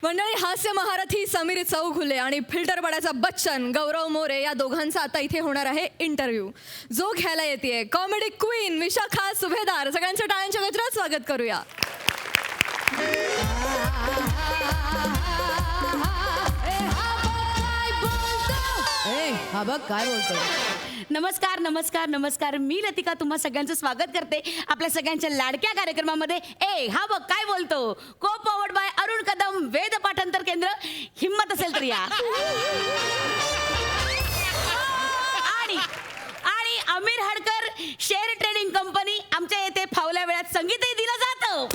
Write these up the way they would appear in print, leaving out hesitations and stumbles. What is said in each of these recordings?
मंडळी, हास्य महारथी समीर चौघुले आणि फिल्टर पडायचा बच्चन गौरव मोरे या दोघांचा आता इथे होणार आहे इंटरव्ह्यू, जो घ्यायला येते कॉमेडी क्वीन विशाखा सुभेदार. सगळ्यांच्या टाळ्यांच्या गजरात स्वागत करूया. हा बघ काय बोलतो. नमस्कार नमस्कार नमस्कार, मी लतिका तुम्हा सगळ्यांचं स्वागत करते आपल्या सगळ्यांच्या लाडक्या कार्यक्रमामध्ये. हा बघ काय बोलतो, को पॉवर्ड बाय अरुण कदम वेद पाठांतर केंद्र. हिम्मत असेल तर या. आणि Aamir Hadkar share trading company, आमच्या येथे फावल्या वेळात संगीतही दिलं जातं.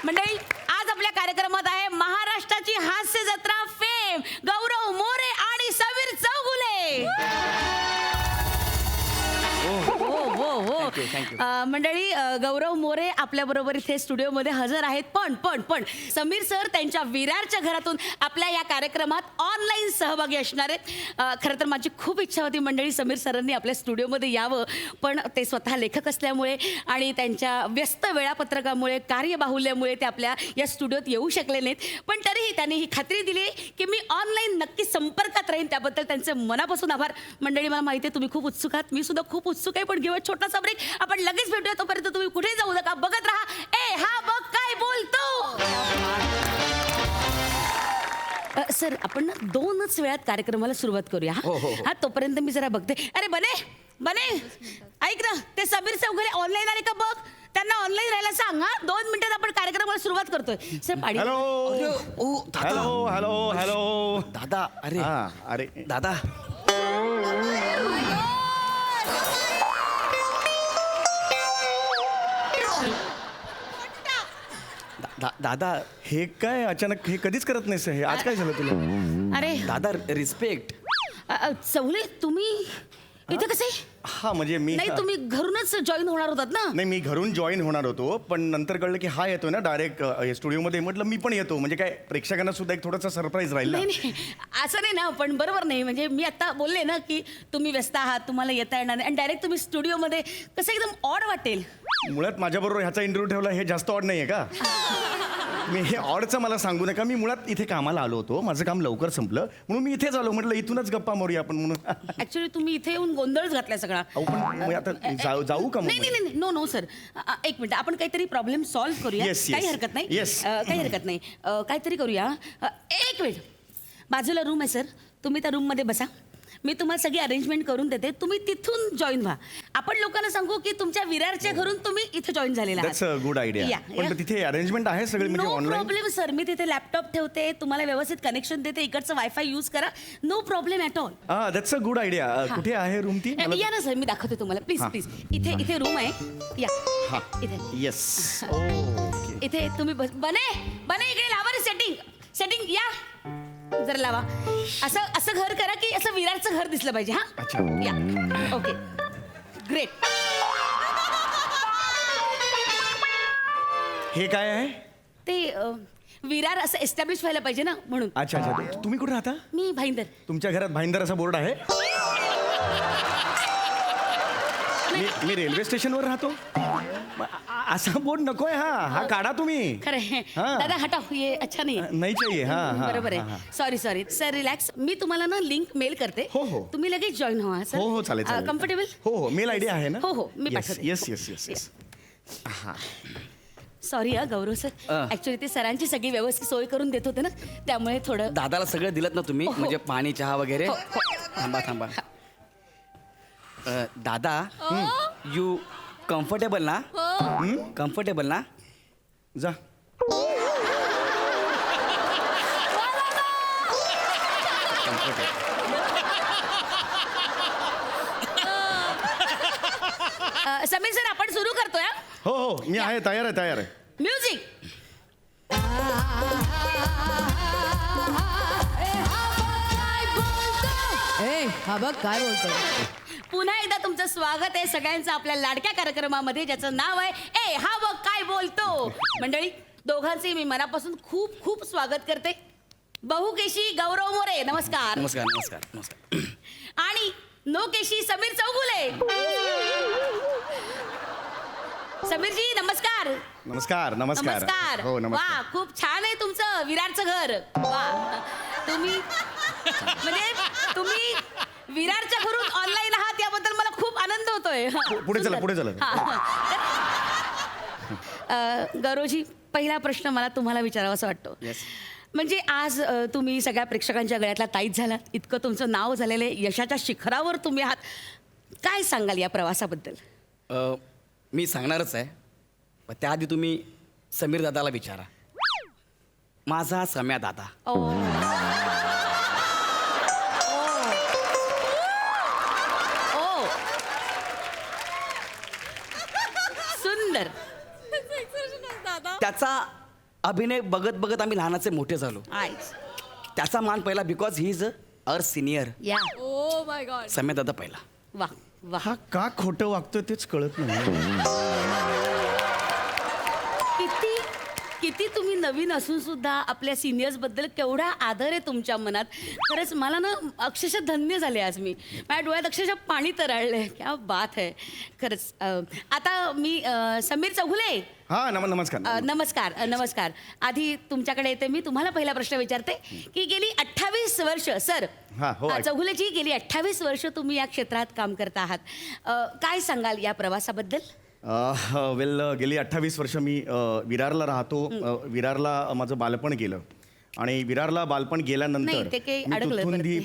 मंडळी, आज आपल्या कार्यक्रमात आहे महाराष्ट्राची हास्य जत्रा फेम गौरव मोरे आणि समीर चौघुले. मंडळी, गौरव मोरे आपल्या बरोबर इथे स्टुडिओमध्ये हजर आहेत. पण समीर सर त्यांच्या विरारच्या घरातून आपल्या या कार्यक्रमात ऑनलाईन सहभागी असणार आहेत. खरं तर माझी खूप इच्छा होती मंडळी, समीर सरांनी आपल्या स्टुडिओमध्ये यावं, पण ते स्वतः लेखक असल्यामुळे आणि त्यांच्या व्यस्त वेळापत्रकामुळे, कार्यबाहुल्यामुळे ते आपल्या या स्टुडिओत येऊ शकले नाहीत. पण तरीही त्यांनी ही खात्री दिली की मी ऑनलाईन नक्की संपर्कात राहीन. त्याबद्दल त्यांचे मनापासून आभार. मंडळी, मला माहिती आहे तुम्ही खूप उत्सुक आहात, मी सुद्धा खूप उत्सुक आहे. पण घेऊया छोटासा ब्रेक, आपण लगेच भेटूया. तोपर्यंत तुम्ही कुठे जाऊ नका, बघत राहा हा बघ काय बोलतो. सर, आपण ना 2च वेळात कार्यक्रमाला सुरुवात करूया. हा तोपर्यंत मी जरा बघते. अरे बने ऐक ना, ते समीर चौघुले ऑनलाईन आले का बघ, त्यांना ऑनलाईन राहायला सांग. 2 मिनिटात आपण कार्यक्रमाला सुरुवात करतोय. सर पाणी. हॅलो दादा. अरे दादा, दादा हे काय अचानक, हे कधीच करत नाहीस हे, आज काय झालं तुला? अरे दादा, रिस्पेक्ट. चौघुले, तुम्ही इथे कसे? हा म्हणजे मी नाही, तुम्ही घरूनच जॉईन होणार होतात ना? नाही, मी घरून जॉईन होणार होतो, पण नंतर कळलं की हा येतोय ना डायरेक्ट स्टुडिओमध्ये. म्हटलं मी पण येतो, म्हणजे काय प्रेक्षकांना सुद्धा एक थोडासा सरप्राईज राहील ना. नाही, असं नाही ना, पण बरोबर नाही. म्हणजे मी आता बोलले ना की तुम्ही व्यस्त आहात, तुम्हाला येता येणार नाही, आणि डायरेक्ट तुम्ही स्टुडिओमध्ये कसं एकदम ऑड वाटेल. मुळात माझ्याबरोबर ह्याचा इंटरव्ह्यू ठेवला हे जास्त ऑड नाहीये का? मी हे ऑडचं मला सांगू नका. मी मुळात इथे कामाला आलो होतो, माझं काम लवकर संपलं म्हणून मी इथेच आलो. म्हटलं इथूनच गप्पा मारूया आपण म्हणून. ऍक्च्युली तुम्ही इथे येऊन गोंधळच घातलाय सगळा. अहो, पण मग आता जाऊ का? नाही, नो सर, एक मिनिट, आपण काहीतरी प्रॉब्लेम सॉल्व्ह करूया. Yes. काही हरकत नाही. काही हरकत नाही. काहीतरी करूया. एक मिनिट, बाजूला रूम आहे सर, तुम्ही त्या रूममध्ये बसा. मी तुम्हाला सगळी अरेंजमेंट करून देते, तुम्ही तिथून जॉईन व्हा. आपण लोकांना सांगू की तुमच्या विरारच्या घरून तुम्ही इथे जॉईन झालेला आहात. That's a good idea. पण तिथे अरेंजमेंट आहे सगळे, म्हणजे नो ऑनलाईन? प्रॉब्लेम सर, मी तिथे लॅपटॉप ठेवते, तुम्हाला व्यवस्थित कनेक्शन देते, इकडचं वायफाय यूज करा, no problem at all. That's a good idea. कुठे आहे रूम ती? या ना सर, मी दाखवते तुम्हाला. प्लीज इथे रूम आहे. या इथे. येस. इथे तुम्ही बने इकडे लावा रे सेटिंग या जरा लावा. असं घर करा की असं विरारचं घर दिसलं पाहिजे. अच्छा. या ओके, ग्रेट. हे काय आहे? ते विरार असं एस्टॅब्लिश व्हायला पाहिजे ना, म्हणून. अच्छा. तुम्ही कुठे राहता? मी भाईंदर. तुमच्या घरात भाईंदर असा बोर्ड आहे? मी रेल्वे स्टेशनवर राहतो. असा बोर्ड नकोय. हा काढा तुम्ही. खरं दादा, हटाव, ये अच्छा नाही चाहिए. बरोबर आहे. Sorry sir, relax. मी तुम्हाला ना लिंक मेल करते. हो. तुम्ही लगेच जॉईन व्हा सर. हो, चालेल. कम्फर्टेबल? हो, मेल आयडी आहे ना? हो, मी पाठवते. येस. सॉरी गौरव सर, ऍक्च्युली ते सरांची सगळी व्यवस्थित सोय करून देत होते ना, त्यामुळे थोडं. दादाला सगळं दिलत ना तुम्ही, म्हणजे पाणी, चहा वगैरे? थांबा. दादा, यू कम्फर्टेबल ना? कम्फर्टेबल ना? जा. समीर सर, आपण सुरू करतोय. हो, मी आहे, तयार आहे. म्युझिक. हा बघ काय बोलतो. पुन्हा एकदा तुमचं स्वागत आहे सगळ्यांचं आपल्या लाडक्या कार्यक्रमामध्ये, ज्याचं नाव आहे हा बघ काय बोलतो. मंडळी, दोघांचे मी मनापासून खूप खूप स्वागत करते. बहुकेशी गौरव मोरे, नमस्कार. नमस्कार. आणि नोकेशी समीर चौघुले. समीरजी नमस्कार. नमस्कार नमस्कार नमस्कार हो वा नमस्कार. खूप छान आहे तुमचं विरारचं घर वा तुम्ही म्हणजे तुम्ही विरारच्या घरून ऑनलाईन आहात याबद्दल मला खूप आनंद होतोय पुढे चला, सुंदर. पुढे चला. हा. गौरवजी पहिला प्रश्न मला तुम्हाला विचारावासा वाटतो Yes. म्हणजे आज तुम्ही सगळ्या प्रेक्षकांच्या गळ्यातला ताईत झालात इतकं तुमचं नाव झालेलं आहे यशाच्या शिखरावर तुम्ही आहात काय सांगाल या प्रवासाबद्दल मी सांगणारच आहे पण त्याआधी तुम्ही समीर दादाला विचारा माझा सम्या दादा ओ ओ सुंदर त्याचा अभिनय बघत बघत आम्ही लहानाचे मोठे झालो आयच त्याचा मान पहिला because he is uh senior या ओ माय गॉड. सम्या दादा पहिला वा वा हा का खोटं वागतोय तेच कळत नाही. किती किती तुम्ही नवीन असून सुद्धा आपल्या सिनियर्स बद्दल केवढा आदर आहे तुमच्या मनात खरंच मला ना अक्षरशः धन्य झाले आज मी माझ्या डोळ्यात अक्षरशः पाणी तरळलंय क्या बात आहे खरंच आता मी समीर चौगुले हा नमस्कार. नमस्कार आधी तुमच्याकडे येते मी तुम्हाला पहिला प्रश्न विचारते की गेली 28 वर्ष सर हा, हो, ऐक. चौगुलेजी गेली 28 वर्ष तुम्ही या क्षेत्रात काम करता आहात काय सांगाल या प्रवासाबद्दल वेल गेली 28 वर्ष मी विरारला राहतो. विरारला माझं बालपण गेलं आणि विरारला बालपण गेल्यानंतर नाही ते काही मी अडकलं तुथुंदी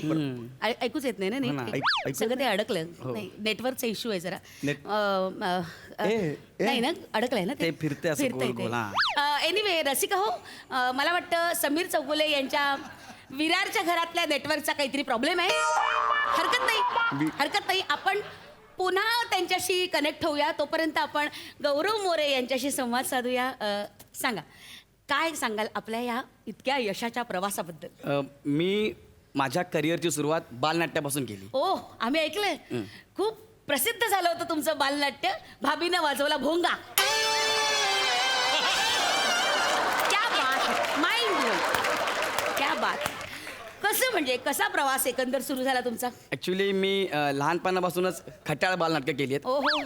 ऐकूच येत नाही ना हो ना, नीट ऐकू- सगळं ते अडकलं नाही नेटवर्कचा इश्यू आहे जरा नेट- नाही ना अडकलंय ना ते फिरते असं गोल गोल, एनिवे रसिका हो मला वाटतं समीर चौगुले यांच्या विरारच्या घरातल्या नेटवर्कचा काहीतरी प्रॉब्लेम आहे हरकत नाही आपण पुन्हा त्यांच्याशी कनेक्ट होऊया तोपर्यंत आपण गौरव मोरे यांच्याशी संवाद साधूया सांगा काय सांगाल आपल्या या इतक्या यशाच्या प्रवासाबद्दल मी माझ्या करिअरची सुरुवात बालनाट्यापासून केली ओ आम्ही ऐकलंय खूप प्रसिद्ध झालं होतं तुमचं बालनाट्य भाभीनं वाजवला भोंगा क्या बात माइंड ब्लोइंग क्या बात कसं म्हणजे कसा प्रवास एकंदर सुरू झाला तुमचा ॲक्च्युली मी लहानपणापासूनच खट्याळ बालनाटकं केली आहेत ओ हो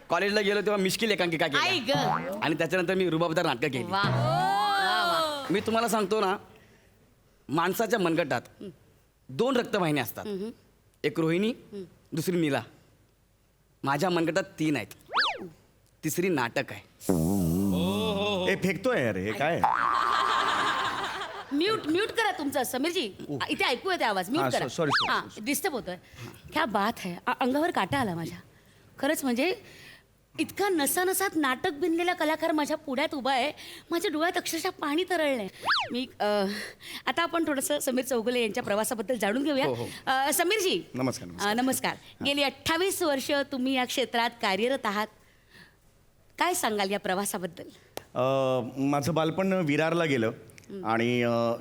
कॉलेजला गेलो तेव्हा मिश्किल एकांकिका आई केली ग आणि त्याच्यानंतर मी रुबाबदार नाटकं केली वा वा मी तुम्हाला सांगतो ना माणसाच्या मनगटात 2 रक्तवाहिन्या असतात एक रोहिणी दुसरी नीला माझ्या मनगटात 3 आहेत तिसरी नाटक आहे हे फेकतोय यार हे काय. म्यूट करा तुमचं समीरजी इथे ऐकू येते आवाज म्यूट हा, करा sorry. हा डिस्टर्ब होतोय क्या बात आहे अंगावर काटा आला माझ्या खरंच म्हणजे इतका नसानसात नाटक बिनलेला कलाकार माझ्या पुढ्यात उभा आहे माझ्या डोळ्यात अक्षरशः पाणी तरळलंय मी आता आपण थोडंसं समीर चौगुले यांच्या प्रवासाबद्दल जाणून घेऊया समीरजी नमस्कार. नमस्कार गेली 28 वर्ष तुम्ही या क्षेत्रात कार्यरत आहात काय सांगाल या प्रवासाबद्दल माझं बालपण विरारला गेलं आणि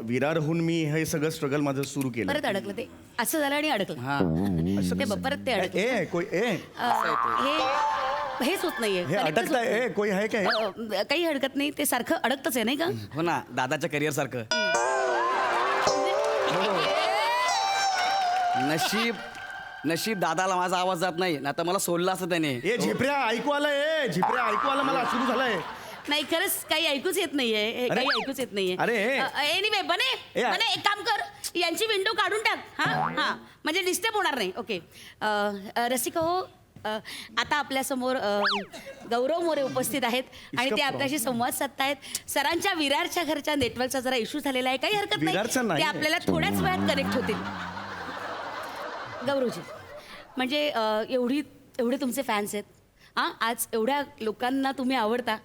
विरारहून मी हे सगळं स्ट्रगल माझं सुरू केलं. परत अडकलं ते असं झालं आणि अडकलं हां ते परत ते अडकलं ए कोई ए हेच होत नाहीये हे Connect च अटकताय होत ए कोई आहे काय. नाही. काही हरकत नाही ते सारखं अडकतच आहे नाही का हो ना दादाच्या करिअर सारखं नशीब दादाला माझा आवाज जात नाही ना तर मला सोडला असं त्याने ए झिपऱ्या ऐकू आलं ए झिपऱ्या ऐकू आलं मला सुरू झालंय. नाही खरंच काही ऐकूच येत नाहीये अरे. काही ऐकूच येत नाहीये अरे. एनिवे बने एक काम कर यांची विंडो काढून टाक हा म्हणजे डिस्टर्ब होणार नाही ओके रसिका हो आता आपल्यासमोर गौरव मोरे उपस्थित आहेत आणि ते आपल्याशी संवाद साधतायत सरांच्या विरारच्या घरच्या नेटवर्कचा जरा इश्यू झालेला आहे काही हरकत विरारचा नाही ते नाही. आपल्याला थोड्याच वेळात कनेक्ट होतील गौरवजी म्हणजे एवढे तुमचे फॅन्स आहेत आज एवढ्या लोकांना तुम्ही आवडता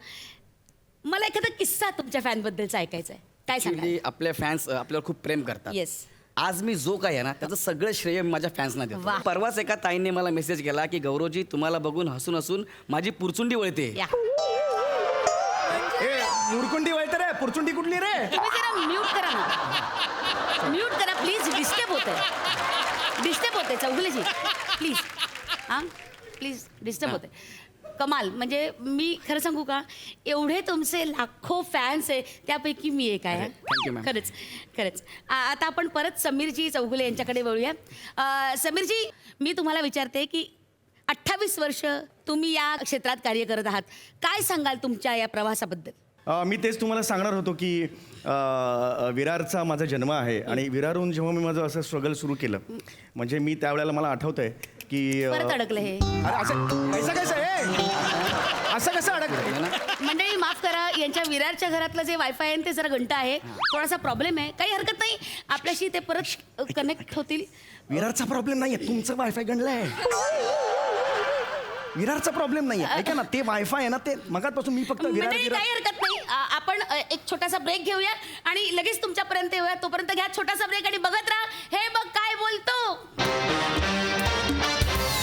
मला एखादा किस्सा तुमच्या फॅनबद्दलचा ऐकायचा आहे काय सांगा ॲक्च्युली आपले फॅन्स आपल्याला खूप प्रेम करतात येस आज मी जो काय आहे ना त्याचं सगळं श्रेय मी माझ्या फॅन्सना देतो वाह. परवाच एका ताईंनी मला मेसेज केला की गौरवजी तुम्हाला बघून हसून हसून माझी पुरचुंडी वळते या ए मुरकुंडी वळते रे पुरचुंडी कुठली रे. तुम्ही जरा म्यूट करा ना म्यूट करा प्लीज डिस्टर्ब होते चौगुलेजी प्लीज प्लीज डिस्टर्ब होते कमाल म्हणजे मी खरं सांगू का एवढे तुमचे लाखो फॅन्स आहे त्यापैकी मी एक आहे Thank you, ma'am. खरंच आता आपण परत समीरजी चौगुले यांच्याकडे वळूया समीरजी मी तुम्हाला विचारते की 28 वर्ष तुम्ही या क्षेत्रात कार्य करत आहात. काय सांगाल तुमच्या या प्रवासाबद्दल? मी तेच तुम्हाला सांगणार होतो की विरारचा माझा जन्म आहे आणि विरारहून जेव्हा मी माझं असं स्ट्रगल सुरू केलं म्हणजे मी त्यावेळेला मला आठवतंय की परत अडकलं हे. अरे असं कसं असं कसं अडकलं? मंडळी माफ करा, यांच्या विरारच्या घरातलं जे वायफाय आहे ते जरा घंटा आहे, थोडासा प्रॉब्लेम आहे. काही हरकत नाही, आपल्याशी ते परत कनेक्ट होतील. विरारचा प्रॉब्लेम नाहीये, तुमचं वायफाय गणलंय. विरारचा प्रॉब्लेम नाहीये, ऐका ना, ते वायफाय आहे ना, ते मगातपासून मी फक्त विरार मंडळी काही हरकत नाही, आपण एक छोटासा ब्रेक घेऊया आणि लगेच तुमच्यापर्यंत येऊया. तोपर्यंत घ्या छोटासा ब्रेक आणि बघत राहा हे बघ काय बोलतो.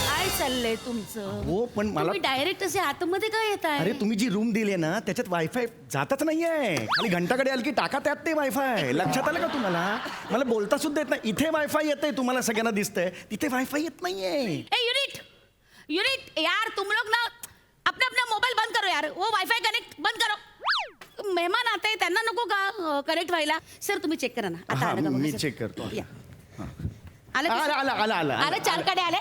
काय चाललंय तुमचं? हो पण मला तुम्ही डायरेक्ट असे आतमध्ये काय येत आहे? अरे तुम्ही जी रूम दिली ना त्याच्यात वायफाय जातच नाहीये. खाली घंटाकडे आलं की टाका त्यात ते वायफाय. लक्षात आलं का तुम्हाला? मला बोलता सुद्धा येत नाही. इथे वायफाय येतंय, तुम्हाला सगळ्यांना दिसतंय, तिथे वायफाय येत नाहीये. यूनिट यार, तुम लोग ना अपना अपना मोबाईल बंद करो यार. वो वाईफाई कनेक्ट बंद करो. मेहमान आते त्यांना नको का कनेक्ट व्हायला? सर तुम्ही चेक करा ना. हा, आलं का बघा मी सर? चेक करतो. या. आलं आलं चार कडे आले.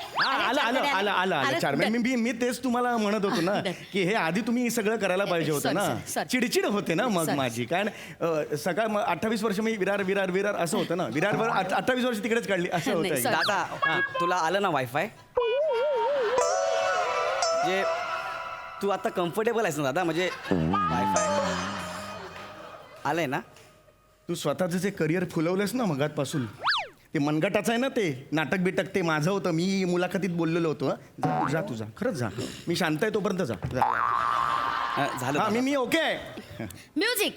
आलं चार. मी तेच तुम्हाला म्हणत होतो ना की हे आधी तुम्ही हे सगळं करायला पाहिजे होतं ना. Sorry. चिडचिड होते ना मग Sorry. माझी. कारण सकाळ 28 वर्ष मी विरार असं होतं ना. विरारवर 28 वर्ष तिकडेच काढली असं नाही, होतं. sorry. दादा तुला आलं ना वायफाय? म्हणजे तू आता कम्फर्टेबल आहेस ना दादा? म्हणजे वायफाय आलंय ना? तू स्वतःचं जे करिअर फुलवलंस ना मगातपासून, ते मनगटाचं आहे ना, ते नाटक बिटक ते माझं होतं. मी मुलाखतीत बोललेलो होतो. जा तुझा, खरंच जा. मी शांत आहे तोपर्यंत जा. झालं हा दादा. मी ओके आहे. म्युझिक.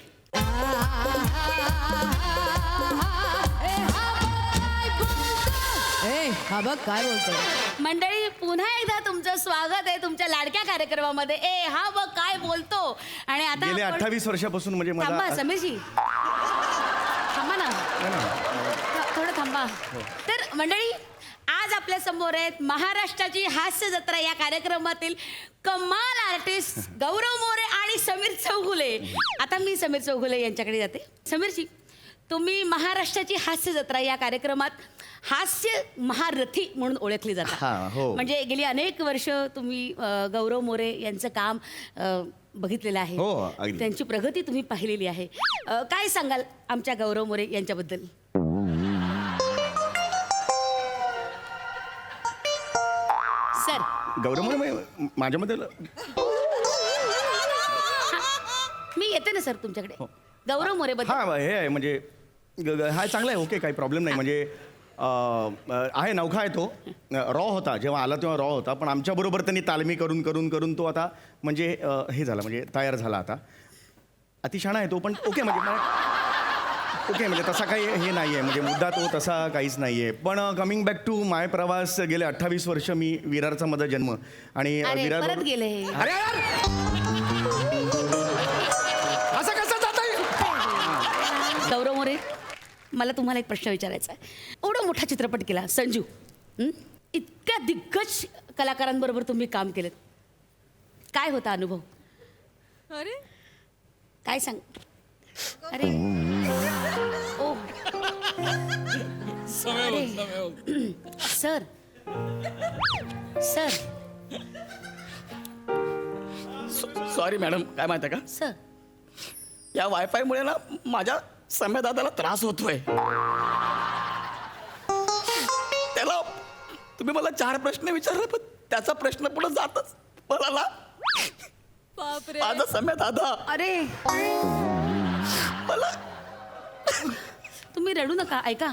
हा बघ काय बोलतोय. मंडळी पुन्हा एकदा तुमचं स्वागत आहे तुमच्या लाडक्या कार्यक्रमामध्ये. हा बघ काय बोलतो. आणि आता गेले आपण- 28 वर्षापासून म्हणजे थांबा मला समीरजी, थांबा ना, थोडं थांबा. तर मंडळी आज आपल्या समोर आहेत महाराष्ट्राची हास्य जत्रा या कार्यक्रमातील कमाल आर्टिस्ट गौरव मोरे आणि समीर चौगुले. आता मी समीर चौगुले यांच्याकडे जाते. समीरजी, तुम्ही महाराष्ट्राची हास्य जत्रा या कार्यक्रमात हास्य महारथी म्हणून ओळखली हा, जाता. हो. म्हणजे गेली अनेक वर्ष तुम्ही गौरव मोरे यांचं काम बघितलेलं आहे. हो, अगदी. त्यांची प्रगती तुम्ही पाहिलेली आहे. काय सांगाल आमच्या गौरव मोरे यांच्याबद्दल? सर, गौरव म्हणजे माझ्यामध्ये मी येते ना सर तुमच्याकडे. गौरव मोरे बद्दल हा हे आहे म्हणजे हा चांगला आहे. ओके, काही प्रॉब्लेम नाही. म्हणजे आहे, नौखा आहे तो. रॉ होता जेव्हा आला तेव्हा रॉ होता, पण आमच्याबरोबर त्यांनी तालमी करून करून करून तो आता म्हणजे हे झाला, म्हणजे तयार झाला आता. अतिशहाणा आहे तो, पण ओके म्हणजे ओके म्हणजे तसा काही हे नाही आहे, म्हणजे मुद्दा तो तसा काहीच नाही आहे. पण कमिंग बॅक टू माय प्रवास, गेले 28 वर्ष मी विरारचा माझा जन्म आणि अरे, विरार परत गेले हे. अरे यार! असं कसं जातंय? गौरव मोरे, मला तुम्हाला एक प्रश्न विचारायचा आहे. एवढा मोठा चित्रपट केला संजू, इतक्या दिग्गज कलाकारांबरोबर तुम्ही काम केलं, काय होता अनुभव? अरे काय सांग? अरे ओ अरे सर सर सॉरी मॅडम, काय माहिती आहे का? सर या वायफायमुळे ना माझ्या सम्या दादाला त्रास होतोय. त्याला तुम्ही मला 4 प्रश्न विचारले, पण त्याचा प्रश्न पुढे जातच मला ना बापरे. माझा सम्या दादा अरे मला. तुम्ही रडू नका, ऐका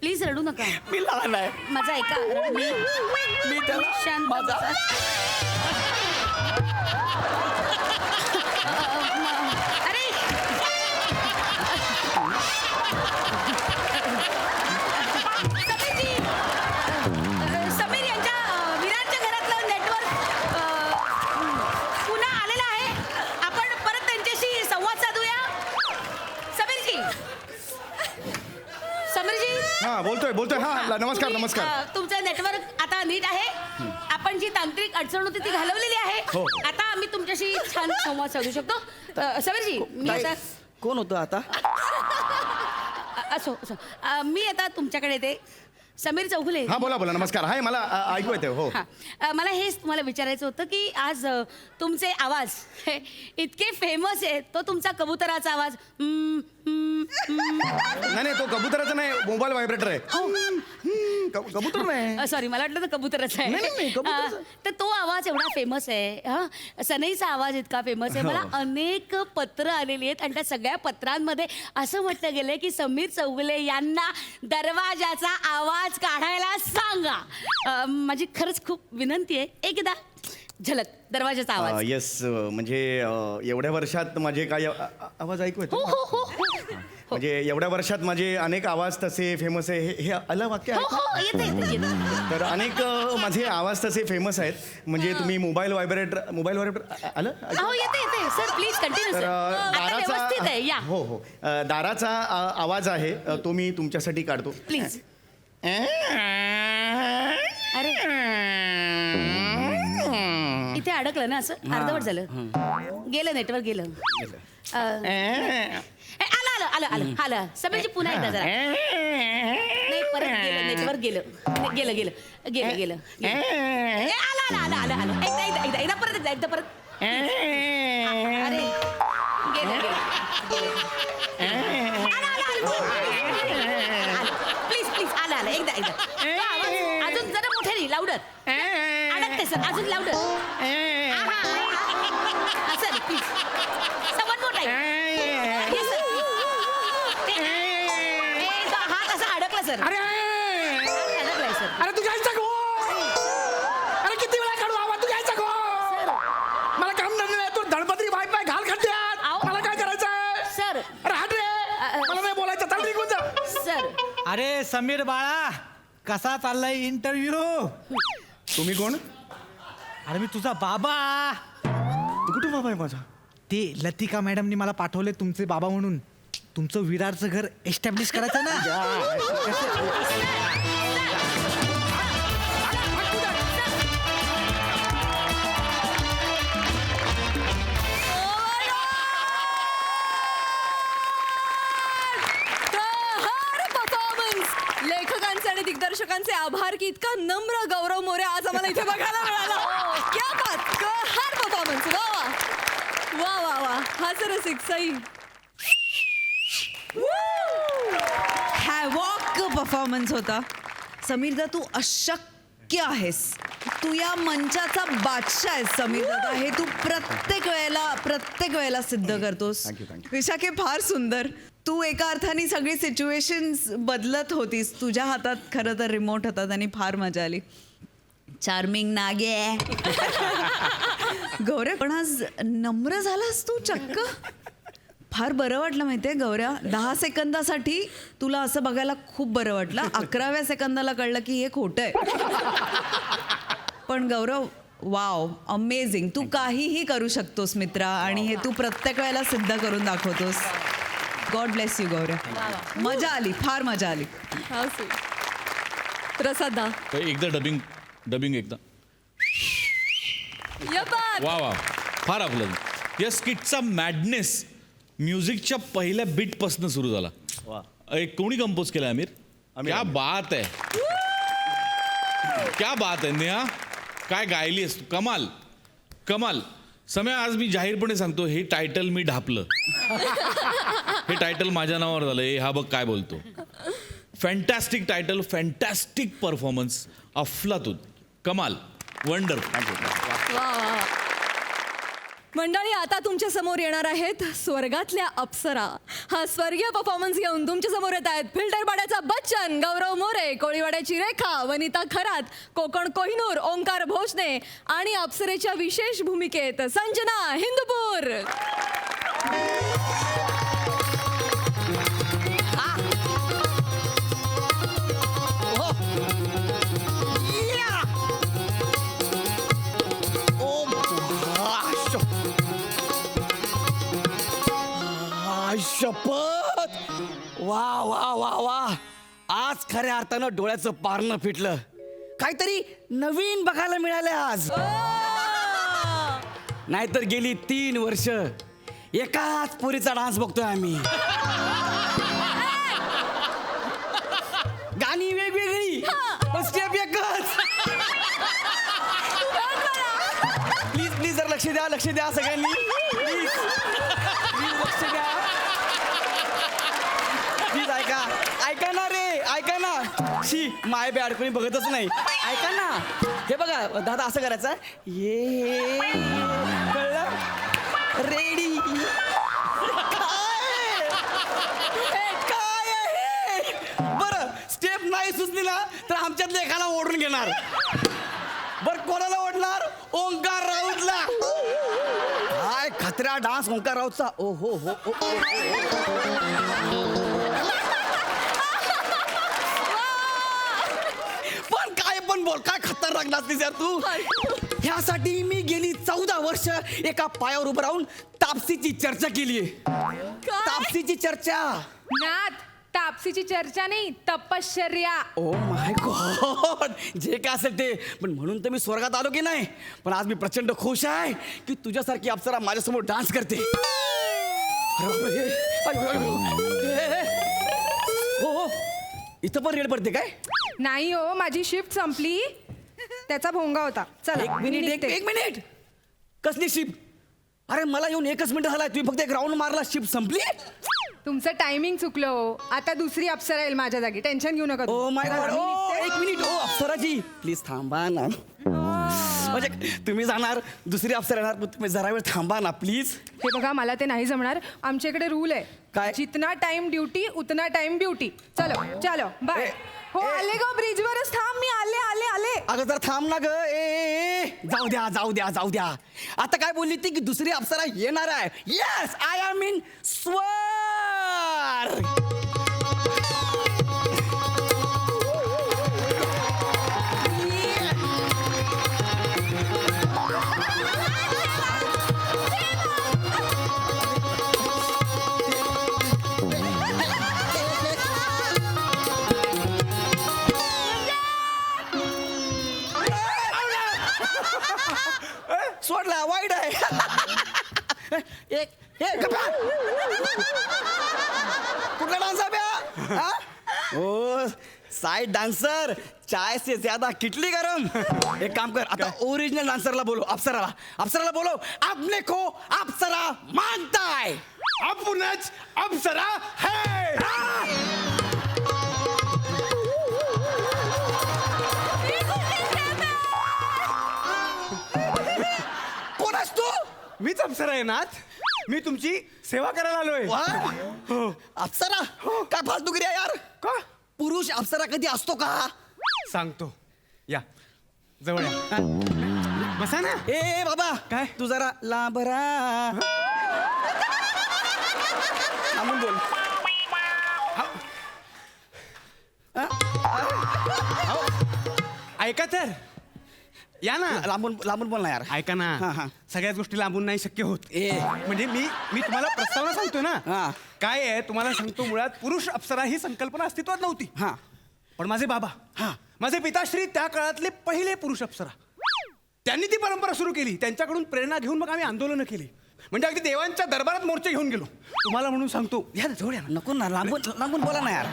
प्लीज, रडू नका. मी लहान आहे, माझा ऐका. मी त्याला शांत माझा बसा. अरे समीरजी, समीर यांच्या विरारच्या घरातलं नेटवर्क पुन्हा आलेलं आहे. आपण परत त्यांच्याशी संवाद साधूया. समीरजी, समीरजी, हा बोलतोय. हा नमस्कार. तुमचं नेटवर्क आता नीट आहे. आपण जी तांत्रिक अडचण होती ती घालवलेली आहे. हो. आता आम्ही तुमच्याशी छान संवाद साधू शकतो. समीरजी, मी काय? आता कोण होतं आता? असो मी आता तुमच्याकडे येते. समीर चौगुले. हा बोला बोला. नमस्कार. हाय, मला ऐकू येते. हो. हा. मला हेच तुम्हाला विचारायचं होतं की आज तुमचे आवाज हे इतके फेमस आहे. तो तुमचा कबुतराचा आवाज नाही, तो कबुतराचा नाही, मोबाईल व्हायब्रेटर आहे. कबूतर नाही. सॉरी, मला वाटलं तर कबुतराचा नाही, नाही, आहे. कबुतराचा. तर तो आवाज एवढा फेमस आहे. हा, सनईचा आवाज इतका फेमस आहे. मला अनेक पत्र आलेली आहेत आणि त्या सगळ्या पत्रांमध्ये असं म्हटलं गेलंय की समीर चौगुले यांना दरवाजाचा आवाज काढायला सांगा. माझी खरंच खूप विनंती आहे, एकदा झलक दरवाजाचा आवाज. येस, म्हणजे एवढ्या वर्षात माझे काय आवाज ऐकू येतो? हो हो हो हो म्हणजे एवढ्या वर्षात माझे अनेक आवाज तसे फेमस आहे. हे आलं वाक्य आहे हो का? हो येते येते येते. तर अनेक माझे आवाज तसे फेमस आहेत. म्हणजे तुम्ही मोबाईल व्हायब्रेटर आलं? हो येते येते सर, प्लीज कंटिन्यू तर सर. व्यवस्थित आहे या हो हो, दाराचा आवाज आहे, तो मी तुमच्यासाठी काढतो. प्लीज. अरे इथे अडकलं ना असं अर्धवट झालं. गेलं नेटवर्क गेलं. आलं आलं आलं आलं आलं. समीरजी पुन्हा एकदा जरा. नाही परत गेलं नेटवर्क गेलं गेलं गेलं गेलं गेलं. आलं आलं आलं आलं आलं. एकदा एकदा एकदा एकदा परत एकदा परत. अरे गेलं गेलं प्लीज प्लीज आलं आलं एकदा एकदा. तो आवाज अजून जरा मोठ्याने लाऊडर अडकते सर, अजून लाऊडर. सर प्लीज समन मोठा हात असा अडकला सर. अडकलाय सर. अरे तू जायचा गो. अरे किती वेळा काढू आवाज, तू जायचा गो. मला काम नाही, तू धडपत्री बाय पाय घाल खड्ड्यात. आहो. मला काय करायचंय? सर अरे हाट रे, मला नाही बोलायचं, चल निघून जा. सर अरे समीर बाळा, कसा चाललाय इंटरव्ह्यू? तुम्ही कोण? अरे मी तुझा बाबा. तू कुठं बाबा आहे माझा? ते लतिका मॅडमनी मला पाठवले तुमचे बाबा म्हणून. तुमचं विरारचं घर एस्टॅब्लिश करायचं ना. लेखकांचे आणि दिग्दर्शकांचे आभार की इतका नम्र गौरव मोरे आज आम्हाला इथे बघायला मिळाला. क्या बात, कहर परफॉर्मन्स. वा वा वा वा वा. हा सर सई हॅवॉक परफॉर्मन्स होता. समीर दा, तू अशक्य आहेस. तू या मंचाचा बादशाह आहेस समीर दादा. हे तू प्रत्येक वेळेला सिद्ध करतोस. Thank you, thank you. विशाखे, फार सुंदर. तू एका अर्थाने सगळी सिच्युएशन्स बदलत होतीस. तुझ्या हातात खरं तर रिमोट होता आणि फार मजा आली. चार्मिंग नागे. गौऱ्या, पण आज नम्र झालास तू चक्क. फार बरं वाटलं माहितीये गौऱ्या. 10 सेकंदासाठी तुला असं बघायला खूप बरं वाटलं. 11व्या सेकंदाला कळलं की हे खोटं आहे. पण गौरव, वाव, अमेझिंग. तू काहीही करू शकतोस मित्रा, आणि हे तू प्रत्येक वेळेला सिद्ध करून दाखवतोस. गॉड ब्लेस यू गौऱ्या. मजा आली, फार मजा आली. हा सर. प्रसाद दा. एकदा डबिंग एकदा. या बात. वा वा, फार आपलं या स्किटचा मॅडनेस म्युझिकच्या पहिल्या बीटपासून सुरू झाला. वा. कोणी कंपोज केला? आमिर. क्या बात आहे, क्या बात आहे. नेहा, काय गायली आहेस तू. कमाल कमाल. समय आज मी जाहीरपणे सांगतो, हे टायटल मी ढापलं. हे टायटल माझ्या नावावर झालं. हा बघ काय बोलतो. फॅन्टॅस्टिक टायटल, फॅन्टॅस्टिक परफॉर्मन्स, अफलातून, कमाल, वंडरफुल. वा वा. मंडळी, आता तुमच्या समोर येणार आहेत स्वर्गातल्या अप्सरा. हा स्वर्गीय परफॉर्मन्स घेऊन तुमच्या समोर येत आहेत फिल्टरपाड्याचा बच्चन गौरव मोरे, कोळीवाड्याची रेखा वनिता खरात, कोकण कोहिनूर ओंकार भोसने आणि अप्सरेच्या विशेष भूमिकेत संजना हिंदूपूर. शपथ. वा वा वा वा. आज खऱ्या अर्थानं डोळ्याचं पारणं फिटलं. काहीतरी नवीन बघायला मिळालं आज. नाहीतर गेली 3 वर्ष एकाच पोरीचा डान्स बघतोय आम्ही. गाणी गाणी वेगवेगळी पण स्टेप एकच. प्लीज प्लीज जर लक्ष द्या सगळ्यांनी. प्लीज लक्ष द्या. प्लीज ऐका ना रे, ऐका ना. शी माय बॅड कोणी बघतच नाही. ऐका ना, हे बघा दादा असं करायचं. ये कळलं? रेडी. काय आहे? बरं स्टेप नाही सुचली ना तर आमच्यातल्या एकाला ओढून घेणार. बरं कोणाला ओढणार? ओंकार राऊतला. काय खतरा डान्स ओंकार राऊतचा. ओ हो हो ओ, ओ, पण काय पण बोल, काय खतरनाक नाचलीस यार तू. ह्यासाठी मी गेली 14 वर्ष एका पायावर उभं राहून तापसीची चर्चा केलीये. तापसीची चर्चा. नाथ, तापसीची चर्चा नाही, तपश्चर्या. ओ माय गॉड, जे काय असेल ते. पण म्हणून तर मी स्वर्गात आलो की नाही. पण आज मी प्रचंड खुश आहे की तुझ्यासारखी अप्सरा माझ्यासमोर डान्स करते. हो इथं पण रेड पडते काय? नाही हो, माझी शिफ्ट संपली, त्याचा भोंगा होता. चला एक मिनिट, एक मिनिट. कसली शिप? अरे मला येऊन 1 मिनिट झालाय, तुम्ही फक्त एक राऊंड मारला, शिप संपली. तुमचं टायमिंग चुकलं हो. आता दुसरी अप्सरा येईल माझ्या जागी, टेन्शन घेऊ नका. Oh my God. ओ एक मिनिट. ओ अप्सराजी प्लीज थांबा ना. म्हणजे तुम्ही जाणार, दुसरी अप्सरा येणार, पण तुम्ही जरा वेळ थांबा ना प्लीज. हे बघा, मला ते नाही जमणार. आमच्या इकडे रूल आहे काय? जितना टाइम ड्युटी उतना टाइम ब्युटी. चलो चलो बाय. हो आले गो, ब्रिजवरच थांब, मी आले आले आले. अगं जर थांब ना ग. ए जाऊ द्या. आता काय बोलली ती की दुसरी अप्सरा येणार आहे. येस आय एम इन स्वर. सोडला वाईट आहे. एक कुठला डान्स आहे बे? ओ साइड डान्सर, चाय से ज्यादा किटली गरम. एक काम कर, आता ओरिजिनल डान्सरला बोलो, अप्सराला बोलो. आपने को अप्सरा मानताय. आपणच अप्सरा है. कोण आहेस तू? मीच अप्सरा आहे नाथ. मी तुमची सेवा करायला आलोय. वा? अप्सरा काय फालतूगिरी आहे यार. का? पुरुष अप्सरा कधी असतो का? सांगतो, या जवळ या. बसा ना. ए बाबा काय? तू जरा लांबरा थांबून बोल. ऐका तर, या ना. लांबून बोल ना यार. ऐका हा, ना, हा. सगळ्याच गोष्टी लांबून नाही शक्य होत. म्हणजे मी तुम्हाला प्रस्तावना सांगतो हा. ना. काय आहे तुम्हाला सांगतो, मुळात पुरुष अप्सरा ही संकल्पना अस्तित्वात नव्हती. हा. पण माझे बाबा, हा. माझे पिताश्री त्या काळातले पहिले पुरुष अप्सरा, त्यांनी ती परंपरा सुरू केली. त्यांच्याकडून प्रेरणा घेऊन मग आम्ही आंदोलनं केली. म्हणजे अगदी देवांच्या दरबारात मोर्चे घेऊन गेलो. तुम्हाला म्हणून सांगतो, या ना, जवळ या ना. नको ना, लांबून बोला ना यार.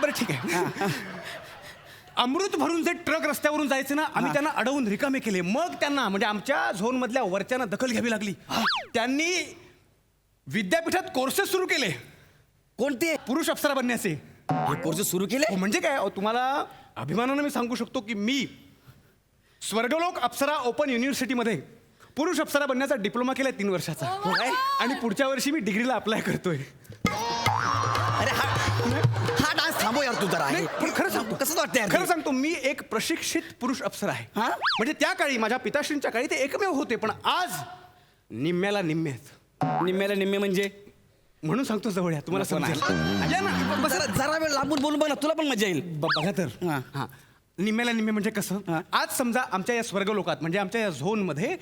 बरं ठीक आहे. अमृत भरून जे ट्रक रस्त्यावरून जायचे ना, आम्ही त्यांना अडवून रिकामे केले. मग त्यांना, म्हणजे आमच्या झोन मधल्या वरच्यांना दखल घ्यावी लागली. त्यांनी विद्यापीठात कोर्सेस सुरू केले. कोणते? पुरुष अप्सरा बनण्याचे. हे कोर्स सुरू केले? हो, म्हणजे काय, तुम्हाला अभिमानानं मी सांगू शकतो की मी स्वर्गलोक अप्सरा ओपन युनिव्हर्सिटीमध्ये पुरुष अप्सरा बनण्याचा डिप्लोमा केलाय 3 वर्षाचा. आणि पुढच्या वर्षी मी डिग्रीला अप्लाय करतोय. अरे हा डान्स थांबव यार तू जरा. नाही, पण खरं सांगतो, कसं वाटतं यार? खरं सांगतो, मी एक प्रशिक्षित पुरुष अप्सरा आहे. हा? म्हणजे त्या काळी माझ्या पिताश्रींच्या काळी ते एकमेव होते, पण आज निम्म्याला निम्मे आहेत. निम्म्याला निम्मे म्हणजे? म्हणून सांगतो, जवळ या, तुम्हाला नको ना. समजेल. या ना. बस जरा वेळ लांबून बोलून बघ ना, तुला पण मजा येईल. बघा तर. हा. हा, निम्म्याला निम्मे म्हणजे कसं? हा. आज समजा आमच्या या स्वर्गलोकात, म्हणजे आमच्या या झोनमध्ये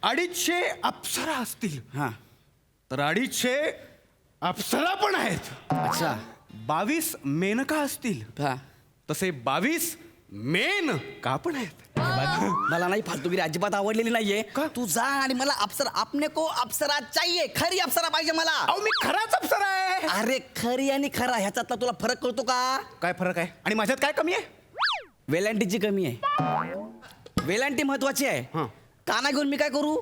250 अप्सरा असतील. हा. तर 250 अप्सरा पण आहेत. अच्छा. 22 मेनका असतील. हा. तसे 22 मेन कापड आहेत. मला नाही फालतूगिरी अजिबात आवडलेली नाहीये. का? तू जा आणि मला अप्सरा आपने को अप्सरा चाहिए. खरी अप्सरा पाहिजे मला. अहो मी खराच अप्सरा आहे. अरे खरी आणि खरा ह्याच्यातला तुला फरक कळतो का? काय फरक आहे आणि माझ्यात काय कमी आहे? वेलांटीची कमी आहे. वेलांटी महत्वाची आहे. हां. काना घेऊन मी काय करू?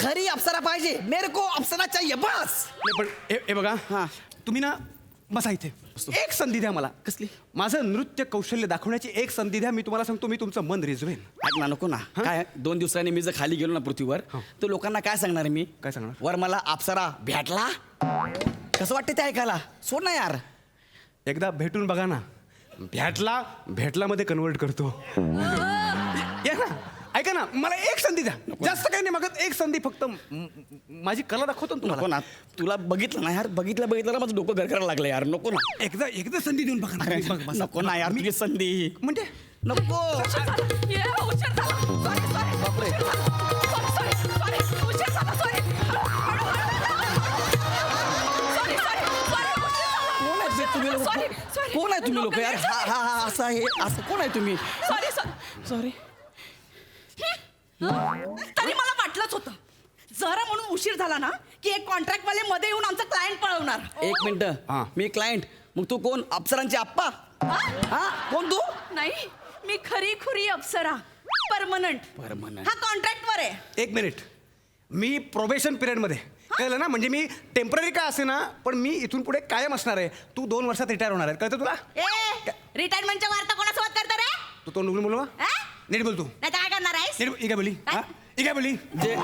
खरी अप्सरा पाहिजे. मेरे को अप्सरा चाहिए बस. नाही, पण हे बघा हां. तुम्ही ना बसा इथे. एक संधी द्या मला. कसली? माझं नृत्य कौशल्य दाखवण्याची एक संधी द्या. मी तुम्हाला सांगतो मी तुमचं मन रिझवेन. ऐक ना नको ना. काय 2 दिवसांनी मी जर खाली गेलो ना पृथ्वीवर तर लोकांना काय सांगणार आहे मी? काय सांगणार? वर मला अप्सरा भेटला. कसं वाटतं ते ऐकायला? सोड ना यार. एकदा भेटून बघा ना. भेटला मध्ये कन्वर्ट करतो. या ना. ऐका ना मला एक संधी द्या. जास्त काही नाही मागत. एक संधी फक्त माझी कला दाखवतो ना नको तुम्हाला. ना. तुला बघितलं ना यार. बघितलं ना माझं डोकं गरगरायला लागलं यार. नको ना. एकदा संधी देऊन बघा ना. बघ, बसा. नको ना यार तुझी संधी. म्हणजे नको. बापरे. कोण आहे तुम्ही लोक यार? हा असं आहे. असं कोण आहे तुम्ही? सॉरी. तरी मला वाटलंच होतं जरा म्हणून उशीर झाला ना की एक कॉन्ट्रॅक्ट वाले मध्ये येऊन आमचा क्लायंट पळवणार. एक हा. मिनिट. मी क्लायंट. मग तू कोण? अप्सरांचे आप्पा? हा कोण तू? नाही मी खरी खुरी अप्सरा. परमनंट. हा कॉन्ट्रॅक्ट वर आहे. एक मिनिट. मी प्रोबेशन पिरियडमध्ये कळलं ना. म्हणजे मी टेम्पररी काय असे ना पण मी इथून पुढे कायम असणार आहे. तू 2 वर्षात रिटायर होणार आहे. कळतं तुला? ए रिटायरमेंटच्या वार्ता कोणासोबत करता रे? तू तोंड उघडून बोलवा. हा? नीट बोल तू. नाही तर काय करणार आहेस? नीट ही काय बोली? काय? हा? ही काय बोली? जे हा?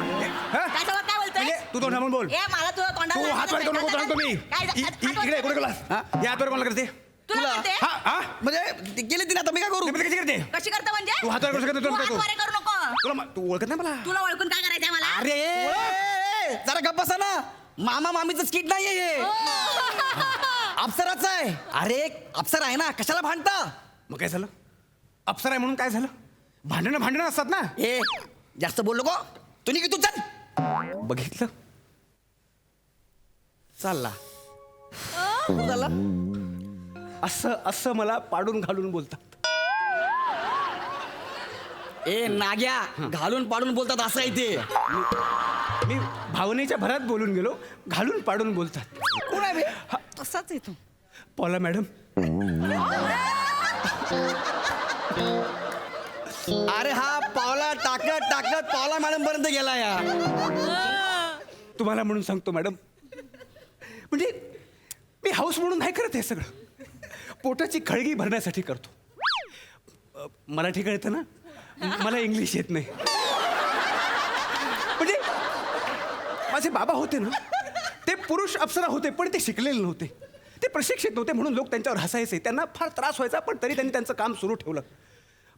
काय सोबत काय बोलतोय? म्हणजे तू तोंड थांबून बोल. ए मला तुझं तू तोंडावर हात वर करू नको सांगतो मी. इकडे कुठे गेलास? हा? या हातवर कोणाला करते? तुला करते? हा हा म्हणजे गेले तिने आता मी काय करू? ते कशी करते? कशी करता म्हणजे? तू हातवर करू शकत तू नाही. हात तू वारे करू नको. तुला तू ओळखत नाही मला. तुला ओळखून काय करायचंय मला? अरे जरा गप्प बसा ना. मामा मामीचं स्किट नाहीये हे. अप्सराचं आहे. अरे अप्सरा आहे ना. कशाला भांडता? मग काय झालं? अप्सरा आहे म्हणून काय झालं? भांडणं असतात ना. ए जास्त बोल नको. तू निघ तू चल. बघितलं? चालला. झाला. असं मला पाडून घालून बोलतात. ए नाग्या घालून पाडून बोलतात असं आहे ते. मी भावनेच्या भरात बोलून गेलो. घालून पाडून बोलतात. कोण आहे बे? तसाच येतो. पॉला मॅडम. अरे हा पावला टाकत पावला मॅडम पर्यंत गेला या. तुम्हाला म्हणून सांगतो मॅडम. म्हणजे मी हाऊस म्हणून नाही करत हे सगळं. पोटाची खळगी भरण्यासाठी करतो. मराठी कळतं ना. मला इंग्लिश येत नाही. म्हणजे माझे बाबा होते ना ते पुरुष अप्सरा होते पण ते शिकलेले नव्हते. ते प्रशिक्षित नव्हते म्हणून लोक त्यांच्यावर हसायचे. त्यांना फार त्रास व्हायचा पण तरी त्यांनी त्यांचं काम सुरू ठेवलं.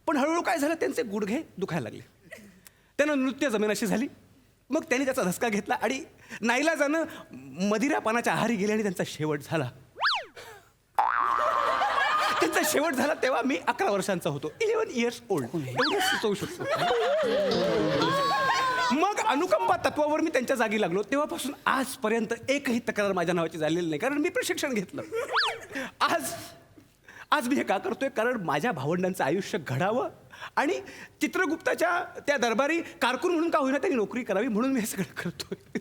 पण हळूहळू काय झालं त्यांचे गुडघे दुखायला लागले. त्यांना नृत्य जमेनाशी झाली. मग त्यांनी त्याचा धसका घेतला आणि नाईलाजानं मदिरा पानाच्या आहारी गेले आणि त्यांचा शेवट झाला. त्यांचा शेवट झाला तेव्हा मी 11 वर्षांचा होतो. 11 years old. एवढं सुचवू शकतो. मग अनुकंपा तत्वावर मी त्यांच्या जागी लागलो. तेव्हापासून आजपर्यंत एकही तक्रार माझ्या नावाची झालेली नाही कारण मी प्रशिक्षण घेतलं. आज मी हे का करतोय? कारण माझ्या भावंडांचं आयुष्य घडावं आणि चित्रगुप्ताच्या त्या दरबारी कारकून म्हणून का होईना त्यांनी नोकरी करावी म्हणून मी हे सगळं करतोय.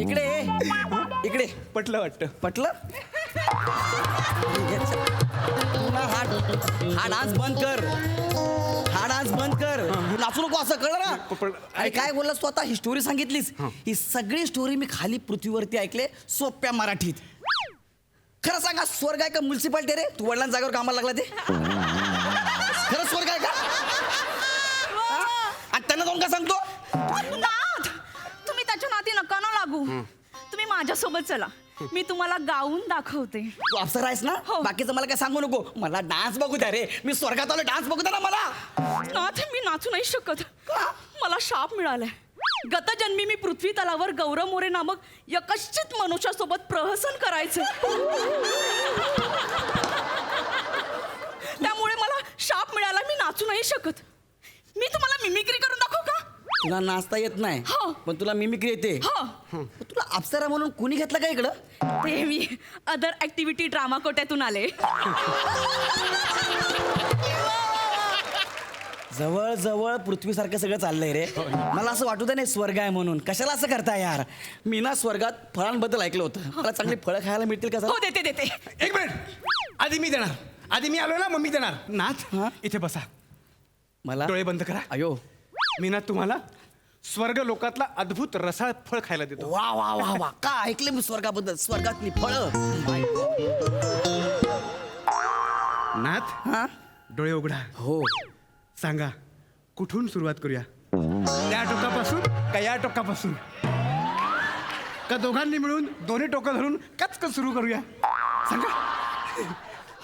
इकडे इकडे पटलं वाटतं? पटलं. हा डान्स बंद कर. हा डान्स बंद कर. नाचू नको असं कळलं ना. पण अरे काय बोललास तू आता? ही स्टोरी सांगितलीस. ही सगळी स्टोरी मी खाली पृथ्वीवरती ऐकले सोप्या मराठीत. खरं सांगा स्वर्ग आहे का म्युन्सिपाल्टी रे? तू वडिलांच्या जागेवर कामाला लागला ते? खरं स्वर्ग आहे का? आणि त्यांना जाऊन काय सांगतो? नाथ तुम्ही त्याच्या नादी नका ना लागू. तुम्ही माझ्यासोबत चला. मी तुम्हाला गाऊन दाखवते. तू अप्सरा आहेस ना? हो. बाकीचं मला काय सांगू नको. मला डान्स बघू द्या रे. मी स्वर्गात आलो. डान्स बघू द्या ना मला. नाथ मी नाचू नाही शकत. मला शाप मिळालाय. गतजन्मी मी पृथ्वी तलावर गौरव मोरे नामक यकश्चित मनुष्यासोबत प्रहसन करायचं. त्यामुळे मला शाप मिळाला. मी नाचू नाही शकत. मी तुम्हाला मिमिक्री करून दाखवू का? तुला नाचता येत नाही हो. पण तुला मिमिक्री येते. हो. तुला अप्सरा म्हणून कुणी घेतलं का इकडं? ते मी अदर ऍक्टिव्हिटी ड्रामा कोट्यातून आले. जवळ पृथ्वीसारखं सगळं चाललंय रे मला असं वाटू दे नाही स्वर्ग आहे म्हणून कशाला असं करताय यार मी ना स्वर्गात फळांबद्दल ऐकलं होतं मला चांगली फळं खायला मिळतील का हो देते एक मिनिट आधी मी देणार आधी मी आलो ना मग मी देणार नाथ हा? इथे बसा मला डोळे बंद करा अयो मी ना तुम्हाला स्वर्ग लोकातला अद्भुत रसाळ फळ खायला देतो वा वा वा वा का ऐकलं मी स्वर्गाबद्दल स्वर्गातली फळं नाथ हा डोळे उघडा हो सांगा कुठून सुरुवात करूया त्या टोकापासून का या टोकापासून का दोघांनी मिळून दोन्ही टोकं धरून कचकच सुरू करूया सांगा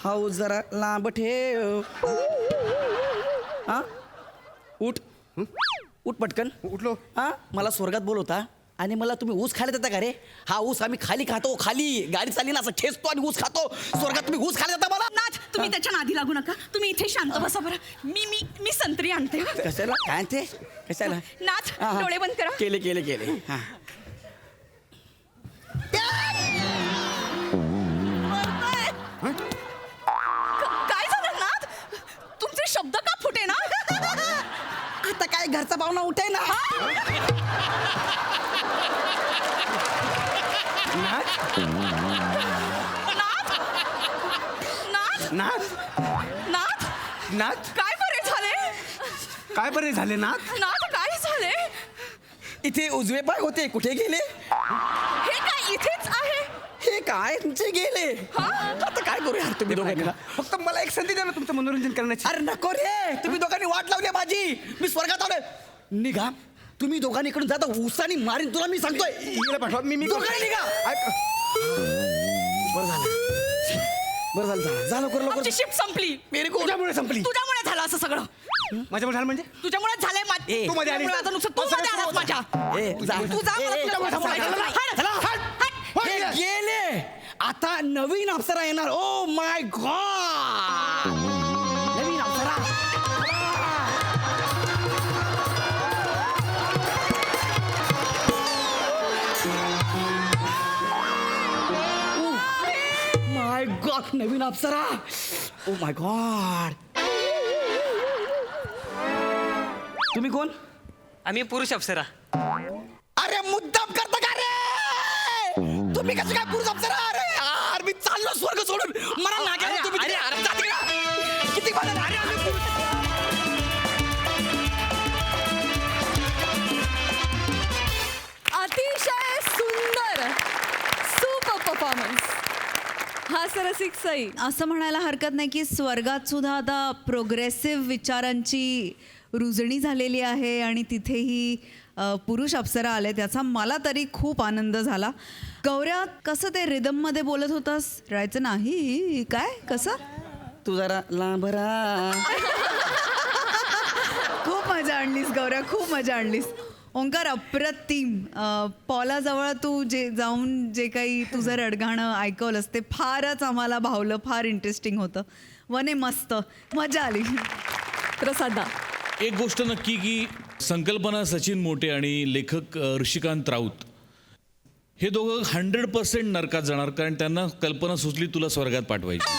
हाऊ जरा लांब ठेव हा उठ उठ पटकन उठलो हा मला स्वर्गात बोलवता आणि मला तुम्ही ऊस खायला देता का रे हा ऊस आम्ही खाली खातो खाली गाडी चालली ना असं ठेचतो आणि ऊस खातो स्वर्गात तुम्ही ऊस खायला देता मला नाथ तुम्ही त्याच्या नादी लागू नका तुम्ही इथे शांत बसा बरं मी संत्री आणते कशाला काय ते कशाला नाथ हा, हा. डोळे बंद करा केले हा काय झालं नाथ तुमचे शब्द का फुटे ना आता काय घरचा पाहुणा उठे ना नाथ नाथ नाथ नाथ नाथ काय बरे झाले काय बरे झाले नाथ नाथ काय झाले इथे उजवे पाय होते कुठे गेले हे काय इथेच आहे हे काय तुमचे गेले आता काय करू यार तुम्ही दोघांनी ना? फक्त मला एक संधी द्या ना तुमचं मनोरंजन करण्याची अरे नको रे तुम्ही दोघांनी वाट लावली आहे माझी मी स्वर्गात आलोय निघा तुम्ही दोघांनी इकडून जाता ऊसानी मारीन तुला मी सांगतोय हिला पाठवा मी दोघांनी निघा बरं झालं जा लवकर आमची लवकर शिफ्ट संपली तुझ्यामुळे संपली तुझ्यामुळे झालं असं सगळं माझ्यामुळे झालं म्हणजे तुझ्यामुळे झालंय ए, तू मध्ये आलीस. आता नुसतं तू मध्ये आलास माझ्या ए, जा. तू जा ए, मला ए, तुझ्यामुळे थांबा, संपलं. थांबा, हाड, चला, हाड, हाड. हे गेले आता नवीन अप्सरा येणार oh my God Naveen Apsara my God Naveen Apsara oh my God तुम्ही कोण आम्ही पुरुष अप्सरा अरे मुद्दाम करता का रे तुम्ही कसं काय पुरुष अप्सरा अरे यार मी चाललो स्वर्ग सोडून मला नागायला तुम्ही अरे, अरे जा तिकडं. किती भांडण? अरे आम्ही पुरुष- अतिशय सुंदर सुपर परफॉर्मन्स हा सरसिक सई असं म्हणायला हरकत नाही की स्वर्गात सुद्धा आता प्रोग्रेसिव्ह विचारांची रुजणी झालेली आहे आणि तिथेही पुरुष अप्सरा आले त्याचा मला तरी खूप आनंद झाला गौऱ्या कसं ते रिदममध्ये बोलत होतास राहायचं नाही काय कसं तू जरा लांब राहा. खूप मजा आणलीस गौऱ्या खूप मजा आणलीस ओंकार अप्रतिम पॉलाजवळ तू जाऊन जे काही तुझं रडगाणं ऐकवलंस ते फारच आम्हाला भावलं फार इंटरेस्टिंग होतं वने मस्त मजा आली प्रसादा एक गोष्ट नक्की की संकल्पना सचिन मोटे आणि लेखक ऋषिकांत राऊत हे दोघं 100% नरकात जाणार कारण त्यांना कल्पना सुचली तुला स्वर्गात पाठवायची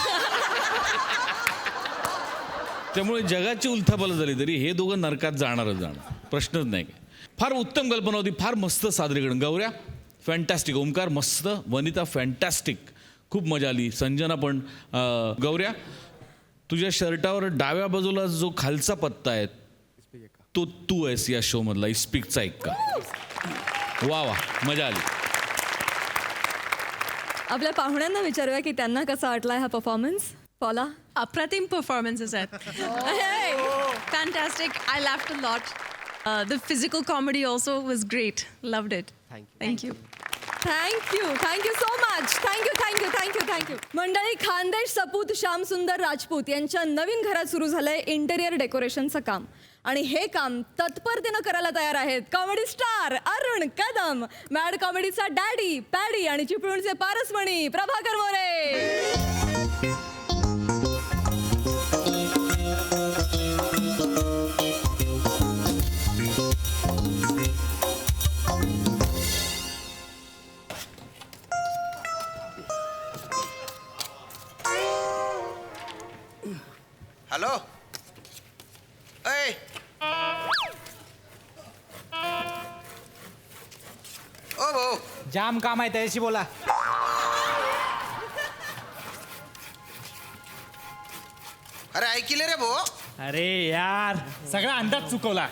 त्यामुळे जगाची उलथापालथ झाली तरी हे दोघं नरकात जाणारच जाणार प्रश्नच नाही काय फार उत्तम कल्पना होती फार मस्त सादरीकरण गौऱ्या फॅन्टॅस्टिक ओमकार मस्त वनिता फॅन्टॅस्टिक खूप मजा आली संजना पण गौऱ्या तुझ्या शर्टावर डाव्या बाजूला जो खालचा पत्ता आहे तो तू आहेस या शो मधला इस्पिकचा एक का वा वा मजा आली आपल्या पाहुण्यांना विचारूया की त्यांना कसा वाटलाय हा performance पॉला Apratim performances at fantastic. I laughed a lot. The physical comedy also was great. Loved it. Thank you. Thank you so much thank you मंडळी खानदेश सपूत श्यामसुंदर राजपूत यांच्या नवीन घरात सुरू झालंय इंटेरियर डेकोरेशनचं काम आणि हे काम तत्परतेनं करायला तयार आहेत comedy star Arun Kadam mad कॉमेडीचा डॅडी पॅडी आणि चिपळूणचे पारसमणी प्रभाकर मोरे हॅलो ऐ जाम काम आहे त्याच्याशी बोला. अरे ऐकले रे भो. अरे यार सगळा अंदाज चुकवला.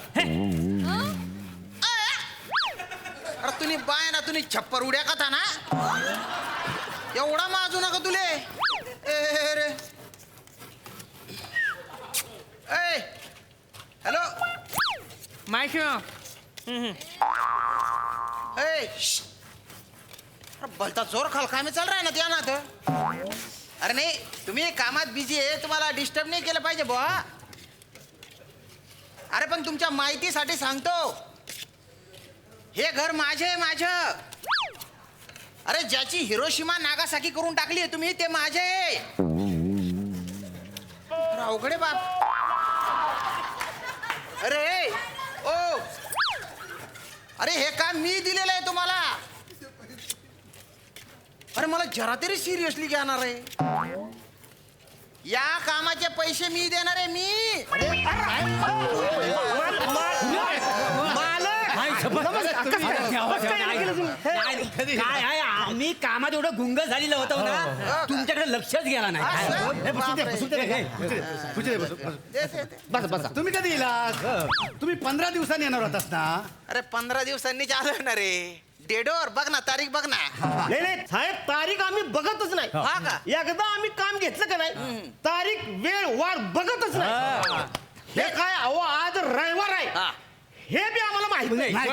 अरे तुम्ही बाय ना तुम्ही छप्पर उड्या का ना एवढा माजू नका तुले. ए रे ए हॅलो माहिती ए श्श. अरे भलता जोर खाल काय चाल रहा है ना त्या ना तर. अरे नाही तुम्ही कामात बिझी आहे तुम्हाला डिस्टर्ब नाही केलं पाहिजे बुवा. अरे पण तुमच्या माहितीसाठी सांगतो हे घर माझं. अरे ज्याची हिरोशिमा नागासाकी करून टाकली आहे तुम्ही ते माझे आहे. अरे अवघडे बाप. अरे ओ अरे हे काम मी दिलेलं आहे तुम्हाला. अरे मला जरा तरी सिरियसली घेणार आहे. या कामाचे पैसे मी देणार आहे मी. काय आहे आम्ही कामात एवढं गुंग झालेलं होतो ना तुमच्याकडे लक्षच गेला नाही. बस बस तुम्ही कधी येला? तुम्ही 15 दिवसांनी येणार होतास ना? अरे 15 दिवसांनी आलं ना रे. डेडोर बघ ना तारीख बघ ना. नाही नाही साहेब, तारीख आम्ही बघतच नाही. हा का? एकदा आम्ही काम घेतलं का नाही तारीख वेळ वार बघतच नाही. हे काय अहो आज रविवार आहे हे बी आम्हाला माहित नाही. नाही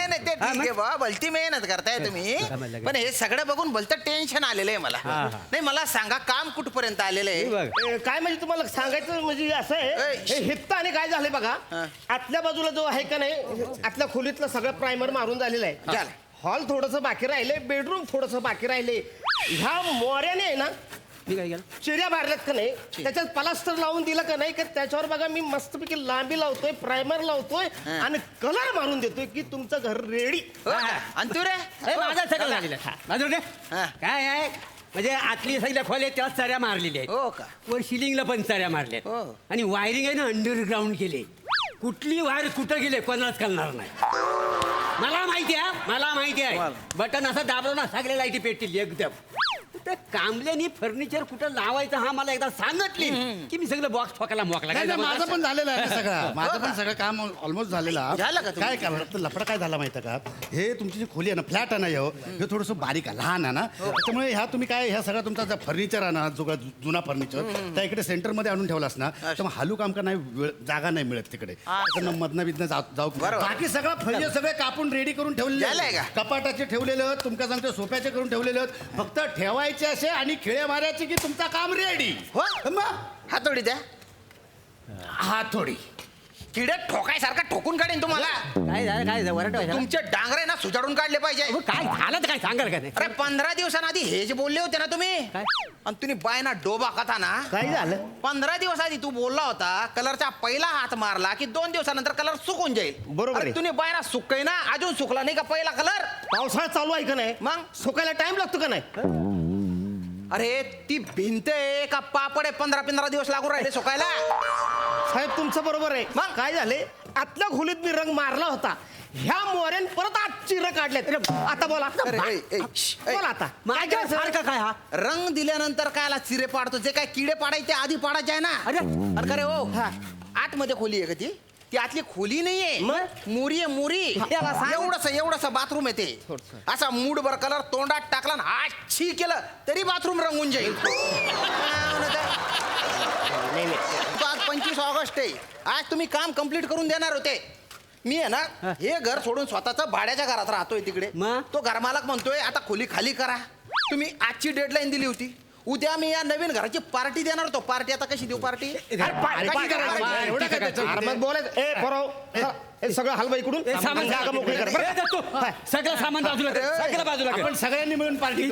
नाही ते ठीक आहे बा. भलती मेहनत करताय तुम्ही पण हे सगळं बघून भलतं टेन्शन आलेलं आहे मला. नाही मला सांगा काम कुठपर्यंत आलेलं आहे. काय म्हणजे तुम्हाला सांगायचं म्हणजे असं आहे हे हित्त आणि काय झालंय बघा. आतल्या बाजूला जो आहे का नाही आतल्या खोलीतलं सगळं प्रायमर मारून झालेलं आहे. हॉल थोडस बाकी राहिले, बेडरूम थोडस बाकी राहिले. ह्या मोऱ्याने आहे ना चिऱ्या मारल्यात का नाही त्याच्यात प्लास्टर लावून दिलं का नाही का त्याच्यावर बघा मी मस्तपैकी लांबी लावतोय, प्रायमर लावतोय आणि कलर मारून देतोय की तुमचं घर रेडी. आणि तू रे माझा सगळं झालेलं काय आहे म्हणजे आतली साईडला खोले त्याला चऱ्या मारलेल्या आहेत. हो का? वर शिलिंगला पण चऱ्या मारल्या हो. आणि वायरिंग आहे ना अंडरग्राऊंड केले. कुठली वायर कुठं गेले कोणालाच कळणार नाही. मला माहिती आहे बटन असं दाबलं ना सगळे लाईटी पेटतील एकदम. त्या कांबल्यानी फर्निचर कुठं लावायचं हा मला एकदा सांगितली की मी सगळं बॉक्स ठोकायला मोकला. माझं पण झालेलं आहे सगळं. माझं पण सगळं काम ऑलमोस्ट झालेलं झालं का काय काय लफडा काय झाला माहिती का. हे तुमची जी खोली आहे ना फ्लॅट आहे ना हे थोडंसं बारीक आहे, लहान आहे ना. त्याच्यामुळे ह्या तुम्ही काय ह्या सगळा तुमचा फर्निचर आहे ना जो जुना फर्निचर त्या इकडे सेंटरमध्ये आणून ठेवलास ना त्यामुळे हालू काम का नाही जागा नाही मिळत तिकडे. मधनं बिधनं जाऊ. बाकी सगळं फर्निचर सगळे कापून रेडी करून ठेवलेले. कपाटाचे ठेवलेलं तुमका सांगतो सोफ्याचे करून ठेवलेलं. फक्त ठेवायचे असे आणि खेळे मारायचे की तुमचं काम रेडी. हातोडी द्या. हातोडी किडे ठोकायसारखा ठोकून काढेन तुम्हाला. काय तुमचे डांगरे ना सुजाडून काढले पाहिजे. काय झालं तर काय सांगाल का नाही. अरे 15 दिवसांआधी हे जे बोलले होते ना तुम्ही आणि तुम्ही बायना डोबा खाता ना. काय झालं? 15 दिवस आधी तू बोलला होता कलरचा पहिला हात मारला की 2 दिवसानंतर कलर सुकून जाईल. बरोबर आहे. तुम्ही बायना सुकय ना अजून सुकला नाही का पहिला कलर. पावसाळा चालू आहे का नाही मग सुकायला टाइम लागतो का नाही. अरे ती भिंत आहे का पापड आहे 15 दिवस लागून राहिले सुकायला. साहेब तुमचं बरोबर आहे. मग काय झाले आतल्या खोलीत मी रंग मारला होता ह्या मोऱ्यान परत आत चिरं काढलेत. आता बोला बोला आता सारखा काय हा रंग दिल्यानंतर कायला चिरे पाडतो. जे काय किडे पाडायचे आधी पाडायचे आहे ना. अरे रे हो आतमध्ये खोली आहे का ती आतली खोली नाहीये मोरी आहे मोरी. एवढस बाथरूम आहे ते. असा मूडभर कलर तोंडात टाकला ना आच्छी केलं तरी बाथरूम रंगून जाईल. आज 25 ऑगस्ट आहे. आज तुम्ही काम कंप्लीट करून देणार होते. मी आहे ना हे घर सोडून स्वतःच भाड्याच्या घरात राहतोय तिकडे. तो घरमालक म्हणतोय आता खोली खाली करा. तुम्ही आजची डेडलाईन दिली होती. उद्या मी या नवीन घराची पार्टी देणार होतो. पार्टी आता कशी देऊ पार्टी. सगळं हलवा इकडून जागा मोकळी कर. सगळं सामान बाजूला सगळं बाजूला आपण सगळ्यांनी मिळून पार्टी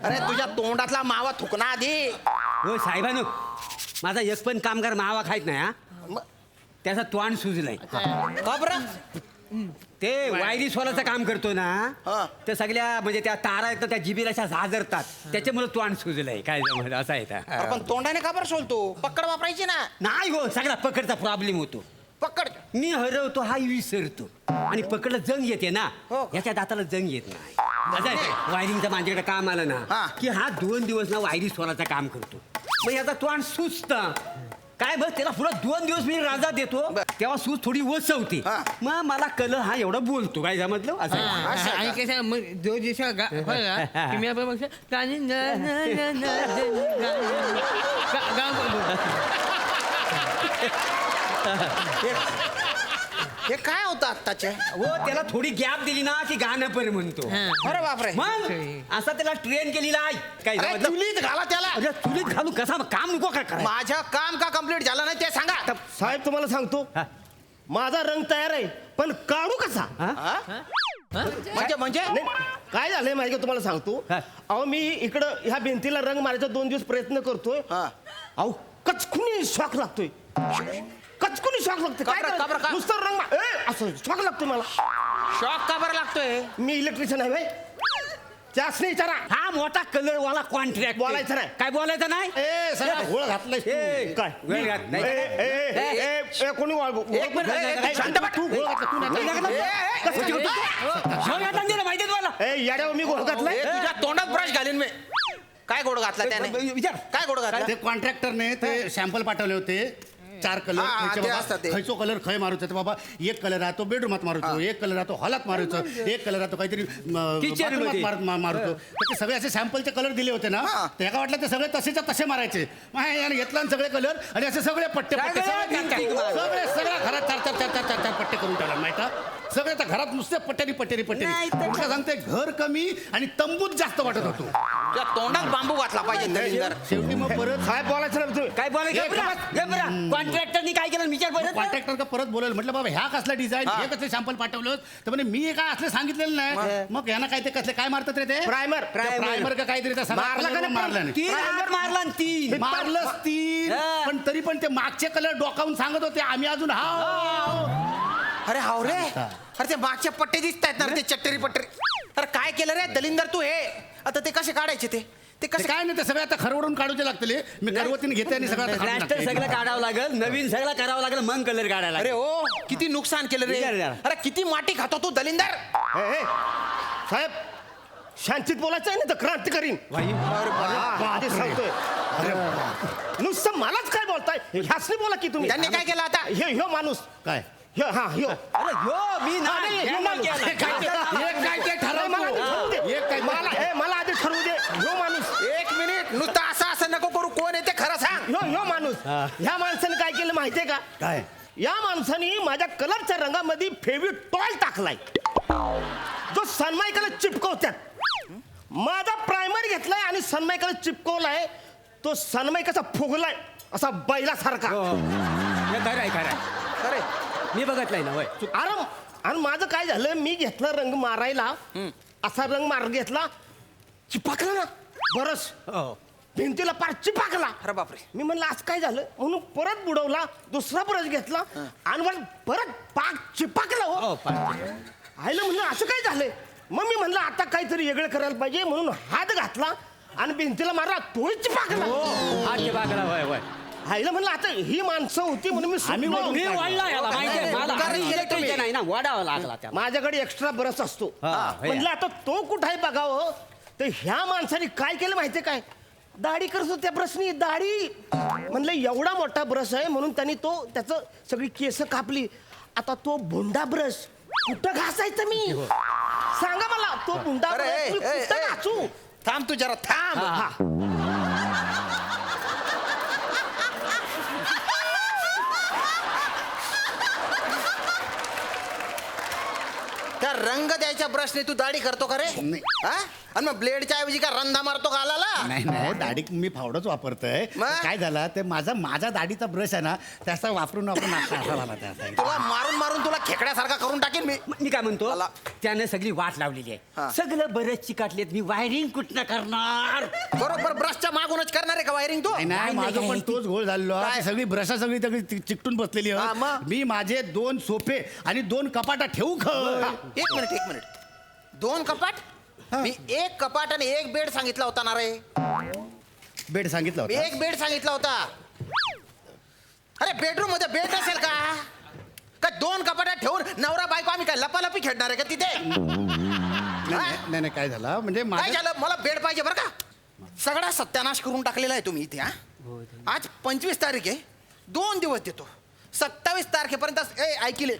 अरे तुझ्या तोंडातला मावा थुकना आधी. हो साहेबांनो माझा एक पण कामगार मावा खायत नाही हा. त्याचा तोंड सुजलाय. का बरं ते वायरी सोलाचं काम करतो ना हा. ते सगळ्या म्हणजे त्या तारा आहेत ना त्या जिबीला अशा झाजरतात त्याच्यामुळे तोंड सुजलंय काय जमलं असं आहे त्या. अरे पण तोंडाने का बरं सोलतो पकड वापरायची ना. नाही हो सगळा पकडचा प्रॉब्लेम होतो. पकड. मी हरवतो हा विसरतो आणि पकडला जंग येते ना हो का? याच्या दाताला जंग येत नाही. असं आहे, वायरिंगचं माझ्याकडे काम आलं हा. ना की हा 2 दिवस ना वायरी सोलाचं काम करतो. मग याचा तोंड सुचत काय बस त्याला पुढे 2 दिवस मी राजा देतो तेव्हा सूज थोडी वसवते. हा. मग मला कल हा एवढं बोलतो काय समजलं असं आहे. असं आहे आणि का? कसं मग जो दिवसा तुम्ही आपण मग गाणी न न न न हे काय होतं आत्ताचे. हो त्याला थोडी गॅप दिली ना की गाणं पण म्हणतो. अरे बापरे. मग असा त्याला ट्रेन केलेला आहे काय अरे समजलं? चुलीत घाला त्याला. अरे चुलीत घालू कसा काम नको काय करायचं? माझ्या काम का कम्प्लीट झालं नाही ते सांगा. साहेब तुम्हाला सांगतो माझा रंग तयार आहे पण काढू कसा म्हणजे नाही, काय झालंय माहिती का तुम्हाला सांगतो हा. अहो मी इकडं ह्या भिंतीला रंग मारायचा 2 दिवस प्रयत्न करतोय हा. अहो कचकुनी शॉक लागतोय कचकुनी शॉक लागतोय काय का बरं, का बरं, का? नुसतं रंग असं शॉक लागतोय मला. शॉक का बरं लागतोय. मी इलेक्ट्रिशियन आहे भाई त्यासने विचारा हा मोठा कलर वाला कॉन्ट्रॅक्ट बोलायचं नाही. काय बोलायचं नाही ए सगळा घोळ घातलाय ए, काय वेळ घात नाही. कोणी एक मिनिट, शांत बस. तू घोळ घातला तू नाही घातला. शोध घातला ना माहिती तुम्हाला ए याड्यावर मी घोळ घातलाय तुझ्या तोंडात ब्रश घालीन मी. काय गोड घातला त्याने. विचार काय गोड घातला. ते कॉन्ट्रॅक्टरने ते सॅम्पल पाठवले होते 4 कलर हा, ते असतात ते. खयचो कलर खय मारूचा बाबा एक कलर आहे तो बेडरूमात मारूचो एक कलर आहे तो हॉलात मारूचो एक कलर आहे तो काहीतरी Kitchen मध्ये. मारूचो तर ते सगळे असे सॅम्पलचे कलर दिले होते ना हा. ते एका वाटलं ते सगळे तसेच्या तसे मारायचे मग हे याने घेतला आणि सगळे कलर आणि असे सगळे पट्टे पट्टे सगळे सगळ्या घरात 4 पट्टे करून ठेवला माहिती आहे? सगळे त्या घरात नुसते पट्टेरी तुला सांगते घर कमी आणि तंबूत जास्त वाटत होतो. तुझ्या तोंडात बांबू घातला पाहिजे दलिंदर. शेवटी मग परत काय बोलायचं ना तुम्ही काय बोलायचं कॉन्ट्रॅक्टरनी काय केलं विचार बरं कॉन्ट्रॅक्टर का परत बोलायला म्हटलं बाबा ह्या कसला डिझाईन हे कसले सॅम्पल पाठवलं तर म्हणे मी काय असले सांगितलेलं नाही मग यांना काय ते कसले काय मारतात रे ते प्रायमर प्रायमर का काहीतरी त्या सगळ्या मारला का कलरवर नाही? मारला नाही 3 हार मारला आणि 3 मारलंच 3 हा. पण तरी पण ते मागचे कलर डोकावून सांगत होते आम्ही अजून अरे हाव रे. अरे ते मागचे पट्टे दिसत आहेत ना रे, ते चट्टेरी पट्टेरी. अरे काय केलं रे दलिंदर तू हे. आता ते कसे काढायचे ते ते काय नाही ते सगळं आता खरवडून काढूचे लागतले मी करवतीने घेते आणि सगळं आता काढून प्लास्टर टाकते. सगळं काढावं लागेल नवीन सगळं करावं लागेल मग कलर काढायला अरे ओ किती नुकसान केलं रे. विचार जरा. अरे किती माती खातो तू दलिंदर. साहेब शांतीत बोलायचं आहे ना तर क्रांती करीन आधी सांगतोय नुसतं मलाच काय बोलताय ह्यासनी बोला की तुम्ही त्यांनी काय केलं आता. ह्यो माणूस काय ह्यो अरे ह्यो मी नाही ह्यो माणूस. हे काय ते ठरव मला आधी ठरवू दे. एक काय मला आधी ठरवू दे ह्यो माणूस एक मिनिट नुसतं असं नको करू. कोण आहे ते खरं सांग. ह्यो माणूस ह्या माणसाने काय केलं माहितीये का काय या माणसाने माझ्या कलरच्या रंगामध्ये फेविटॉल टाकलाय जो सनमायकाला चिपकवतात माझा प्रायमर घेतलाय आणि सनमायकाला चिपकवलाय तो सनमायकाचा फुगलाय असा बैलासारखा खरं अरे मी बघितलंय ना वय आणि माझं काय झालं मी घेतला रंग मारायला असा रंग मार घेतला चिपकला ना बरस भिंतीला पार चिपकला. अरे बापरे. मी म्हणलं आज काय झालं म्हणून परत बुडवला दुसरा ब्रश घेतला आणि मग परत पाक चिपकला हो आईला म्हणलं असं काय झालंय मग मी म्हणलं आता काहीतरी वेगळं करायला पाहिजे म्हणून हात घातला आणि भिंतीला मारला तोही चिपकला. आईला म्हणलं आता ही माणसं होती म्हणून मी सुटलो. मी वाढला याला माहिती आहे मला. कारण आणि इलेक्ट्रिक electrician आहे ना वाढावा लागला त्याला. माझ्याकडे एक्स्ट्रा ब्रश असतो म्हणलं आता तो कुठे आहे बघावं तर ह्या माणसाने काय केलं माहितीये काय दाढी करत होत्या ब्रशनी दाढी म्हणलं एवढा मोठा ब्रश आहे म्हणून त्यांनी तो त्याचं सगळी केस कापली आता तो भुंडा ब्रश कुठं घासायचं मी सांगा मला तो भुंडा अरे, ब्रश मी ए, कुठं ए, घासू थांब तू जरा थांब. हा. त्या रंग द्यायच्या ब्रशने तू दाढी करतो का रे हा? आणि मग ब्लेडच्या ऐवजी का रंधा मारतो गालाला? नाही नाही दाढी मी फावडच वापरतोय. मग? काय झालं ते माझा दाढीचा ब्रश आहे ना त्याचा वापरून असा झाला त्याचा. तुला मारून मारून तुला खेकड्यासारखा करून टाकेन मी. मी काय म्हणतो त्याने सगळी वाट लावलेली हा. आहे सगळं बरंच चिकाटलेत मी वायरिंग कुठनं करणार बरोबर ब्रशच्या मागूनच करणार आहे का वायरिंग तू? नाही माझं पण तोच घोळ झालेलो काय? सगळी ब्रशा सगळी चिकटून बसलेली हा, आहे. मग? मी माझे 2 सोफे आणि 2 कपाटा ठेवू हा, एक मिनिट 2 कपाट? मी 1 कपाट आणि 1 बेड सांगितला होता ना रे. बेड सांगितलं मी होतं. 1 बेड सांगितला होता. अरे बेडरूम मध्ये बेड नसेल का? का 2 कपाटात ठेवून नवरा बायको आम्ही काय लपालपी खेळणार आहे का तिथे? नाही नाही काय झालं म्हणजे काय झालं? मला बेड पाहिजे बरं का. सगळा सत्यानाश करून टाकलेला आहे तुम्ही इथे. आज 25 तारीख आहे. 2 दिवस देतो. 27 तारखेपर्यंत ऐकले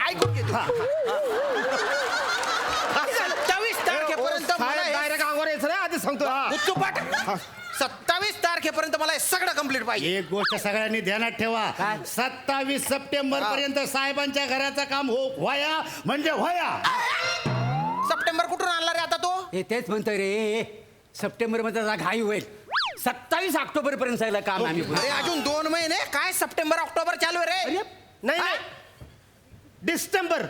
ऐकून घेतो. 27 तारखेपर्यंत डायरेक्ट अंगावर यायचं ना आधी सांगतो. उत्तुपाट 27 तारखेपर्यंत मला हे सगळं कंप्लीट पाहिजे. एक गोष्ट सगळ्यांनी ध्यानात ठेवा 27 सप्टेंबर पर्यंत साहेबांच्या घराचं काम व्हाया म्हणजे व्हाया. सप्टेंबर कुठून आणला रे आता तो? हे तेच म्हणतोय रे सप्टेंबर मध्ये जरा घाई होईल 27 ऑक्टोबर पर्यंत जायला काम आम्ही अरे अजून 2 महिने काय सप्टेंबर ऑक्टोबर चालू आहे रे. नाही नाही डिसेंबर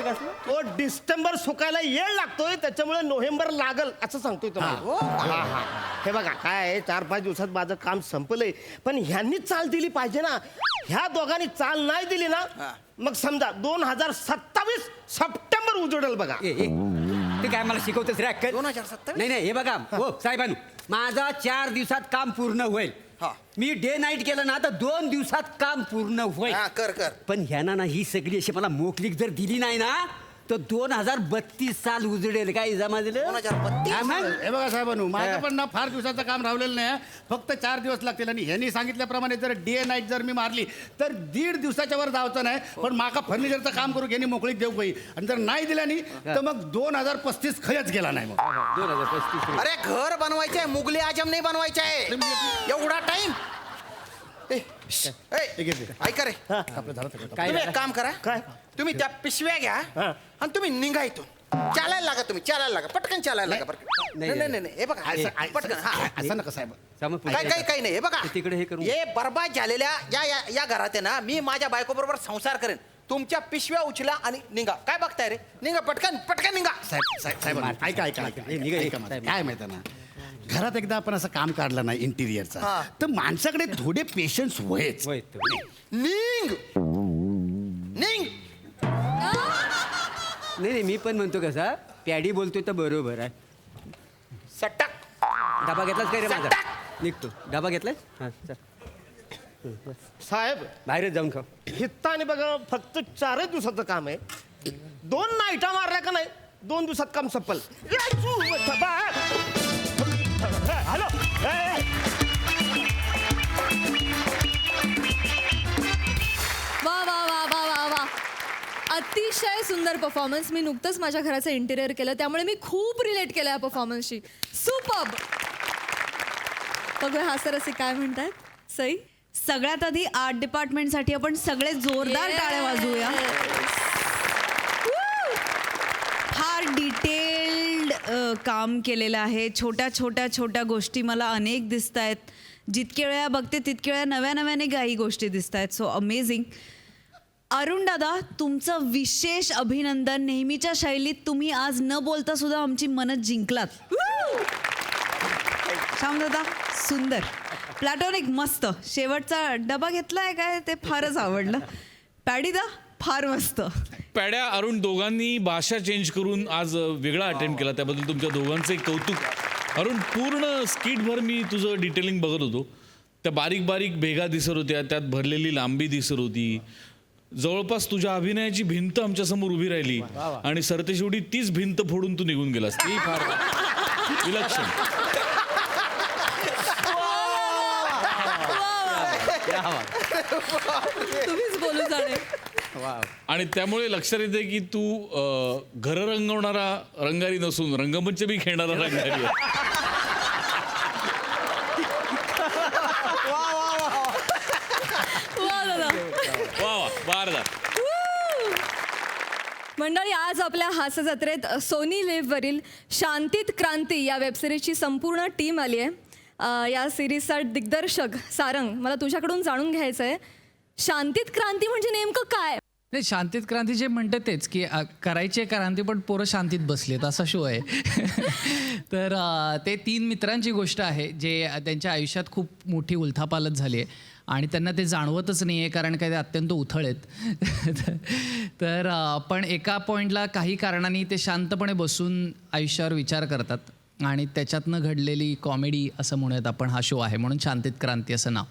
कसलं तो डिसेंबर सुकायला येळ लागतोय त्याच्यामुळे नोव्हेंबर लागल असं सांगतोय तुम्हाला. हे बघा काय आहे 4-5 दिवसात माझं काम संपलंय पण ह्यांनी चाल दिली पाहिजे ना. ह्या दोघांनी चाल नाही दिली ना मग समजा 2027 सप्टेंबर उजडेल बघा. ते काय मला शिकवतेस रे अक्कल? 2027? नाही नाही हे बघा हो साहेबांनो माझा 4 दिवसात काम पूर्ण होईल. मी डे नाईट केलं ना तर 2 दिवसात काम पूर्ण होईल. कर पण ह्याना ना ही सगळी अशी मला मोकलीक जर दिली नाही ना तर 2032 साल उजडेल. काय जमा दिलं 2032? हे बघा साहेबांनो माझं पण ना फार दिवसाचं काम राहिलेलं नाही फक्त 4 दिवस लागतील आणि ह्यांनी सांगितल्याप्रमाणे जर डे नाईट जर मी मारली तर 1.5 दिवसाच्या वर जायचं नाही. पण माका फर्निचरचं काम करू यांनी मोकळीक देऊ काही आणि जर नाही दिला नाही तर मग 2035 खयच गेला नाही मग 2035. अरे घर बनवायचंय मुघली आजम नाही बनवायचं आहे. एवढा टाइम ऐका रे तुम्ही एक काम करा काय? तुम्ही त्या पिशव्या घ्या आणि तुम्ही निघा इथून. चालायला लागा तुम्ही चालायला लागा पटकन चालायला लागा बरं. नाही हे बघा पटकन असं नका साहेब काही नाही हे बघा तिकडे हे करू. हे बर्बाद झालेल्या या घरात आहे ना मी माझ्या बायको बरोबर संसार करेन. तुमच्या पिशव्या उचला आणि निघा. काय बघताय रे निघा पटकन निघा. साहेब ऐका काय माहिती ना घरात एकदा आपण असं काम काढलं नाही इंटिरियरचा तर माणसाकडे थोडे पेशन्स व्हायच. निघ नाही मी पण म्हणतो कसा पॅडी बोलतोय तर बरोबर आहे. सट्टाक डबा घेतलाच काय रे माझा सट्टाक. निघतो डबा घेतलाय हा चल साहेब बाहेरच जाऊन खाऊ. हित्ता आणि बघा फक्त 4 दिवसाचं काम आहे. 2 नाईटा मारल्या का नाही 2 दिवसात काम संपल. हॅलो वा वा वा वा वा वा अतिशय सुंदर परफॉर्मन्स. मी नुकतंच माझ्या घराचं इंटेरियर केलं त्यामुळे मी खूप रिलेट केलं या परफॉर्मन्सशी. सुपर्ब. बघूया हास्यरसिक काय म्हणतात. सई सगळ्यात आधी आर्ट डिपार्टमेंटसाठी आपण सगळे जोरदार टाळ्या वाजवूया. फार डिटेल्ड काम केलेलं आहे. छोट्या गोष्टी मला अनेक दिसत आहेत. जितके वेळा बघते तितके वेळा नव्याने काही गोष्टी दिसत आहेत. So amazing. अरुण दादा तुमचं विशेष अभिनंदन. नेहमीच्या शैलीत तुम्ही आज न बोलता सुद्धा आमची मनं जिंकलात. श्याम दादा सुंदर. प्लॅटॉनिक मस्त. शेवटचा डबा घेतलाय काय ते फारच आवडलं. पॅडीदा फार मस्त. पॅड्या अरुण दोघांनी भाषा चेंज करून आज वेगळा अटेम्प्ट केला त्याबद्दल तुमच्या दोघांचं एक कौतुक. अरुण पूर्ण स्किटभर मी तुझं डिटेलिंग बघत होतो. त्या बारीक बारीक भेगा दिसत होत्या त्यात भरलेली लांबी दिसत होती. जवळपास तुझ्या अभिनयाची भिंत आमच्यासमोर उभी राहिली आणि सरतेशेवटी तीच भिंत फोडून तू निघून गेलास. ती फार विलक्षण. तुम्हीच बोलू जाणे. आणि त्यामुळे लक्षात येते की तू घर रंगवणारा रंगारी नसून रंगमंच बी खेळणारा रंगारी आहे. वा दादा. वा वा बारदार. मंडळी, आज आपल्या हास्य जत्रेत सोनी लिव्हवरील शांतीत क्रांती या वेबसिरीजची संपूर्ण टीम आली आहे. या सिरीजचा दिग्दर्शक सारंग, मला तुझ्याकडून जाणून घ्यायचं आहे, शांतीत क्रांती म्हणजे नेमकं काय? नाही, शांतीत क्रांती जे म्हणतात तेच की करायची आहे क्रांती पण पोरं शांतीत बसलेत असा शो आहे. तर ते 3 मित्रांची गोष्ट आहे जे त्यांच्या आयुष्यात खूप मोठी उलथापालथ झाली आहे आणि त्यांना ते जाणवतच नाही आहे कारण काय ते अत्यंत उथळ आहेत. तर पण एका पॉईंटला काही कारणाने ते शांतपणे बसून आयुष्यावर विचार करतात आणि त्याच्यातनं घडलेली कॉमेडी असं म्हणूयात आपण हा शो आहे, म्हणून शांतीत क्रांती असं नाव.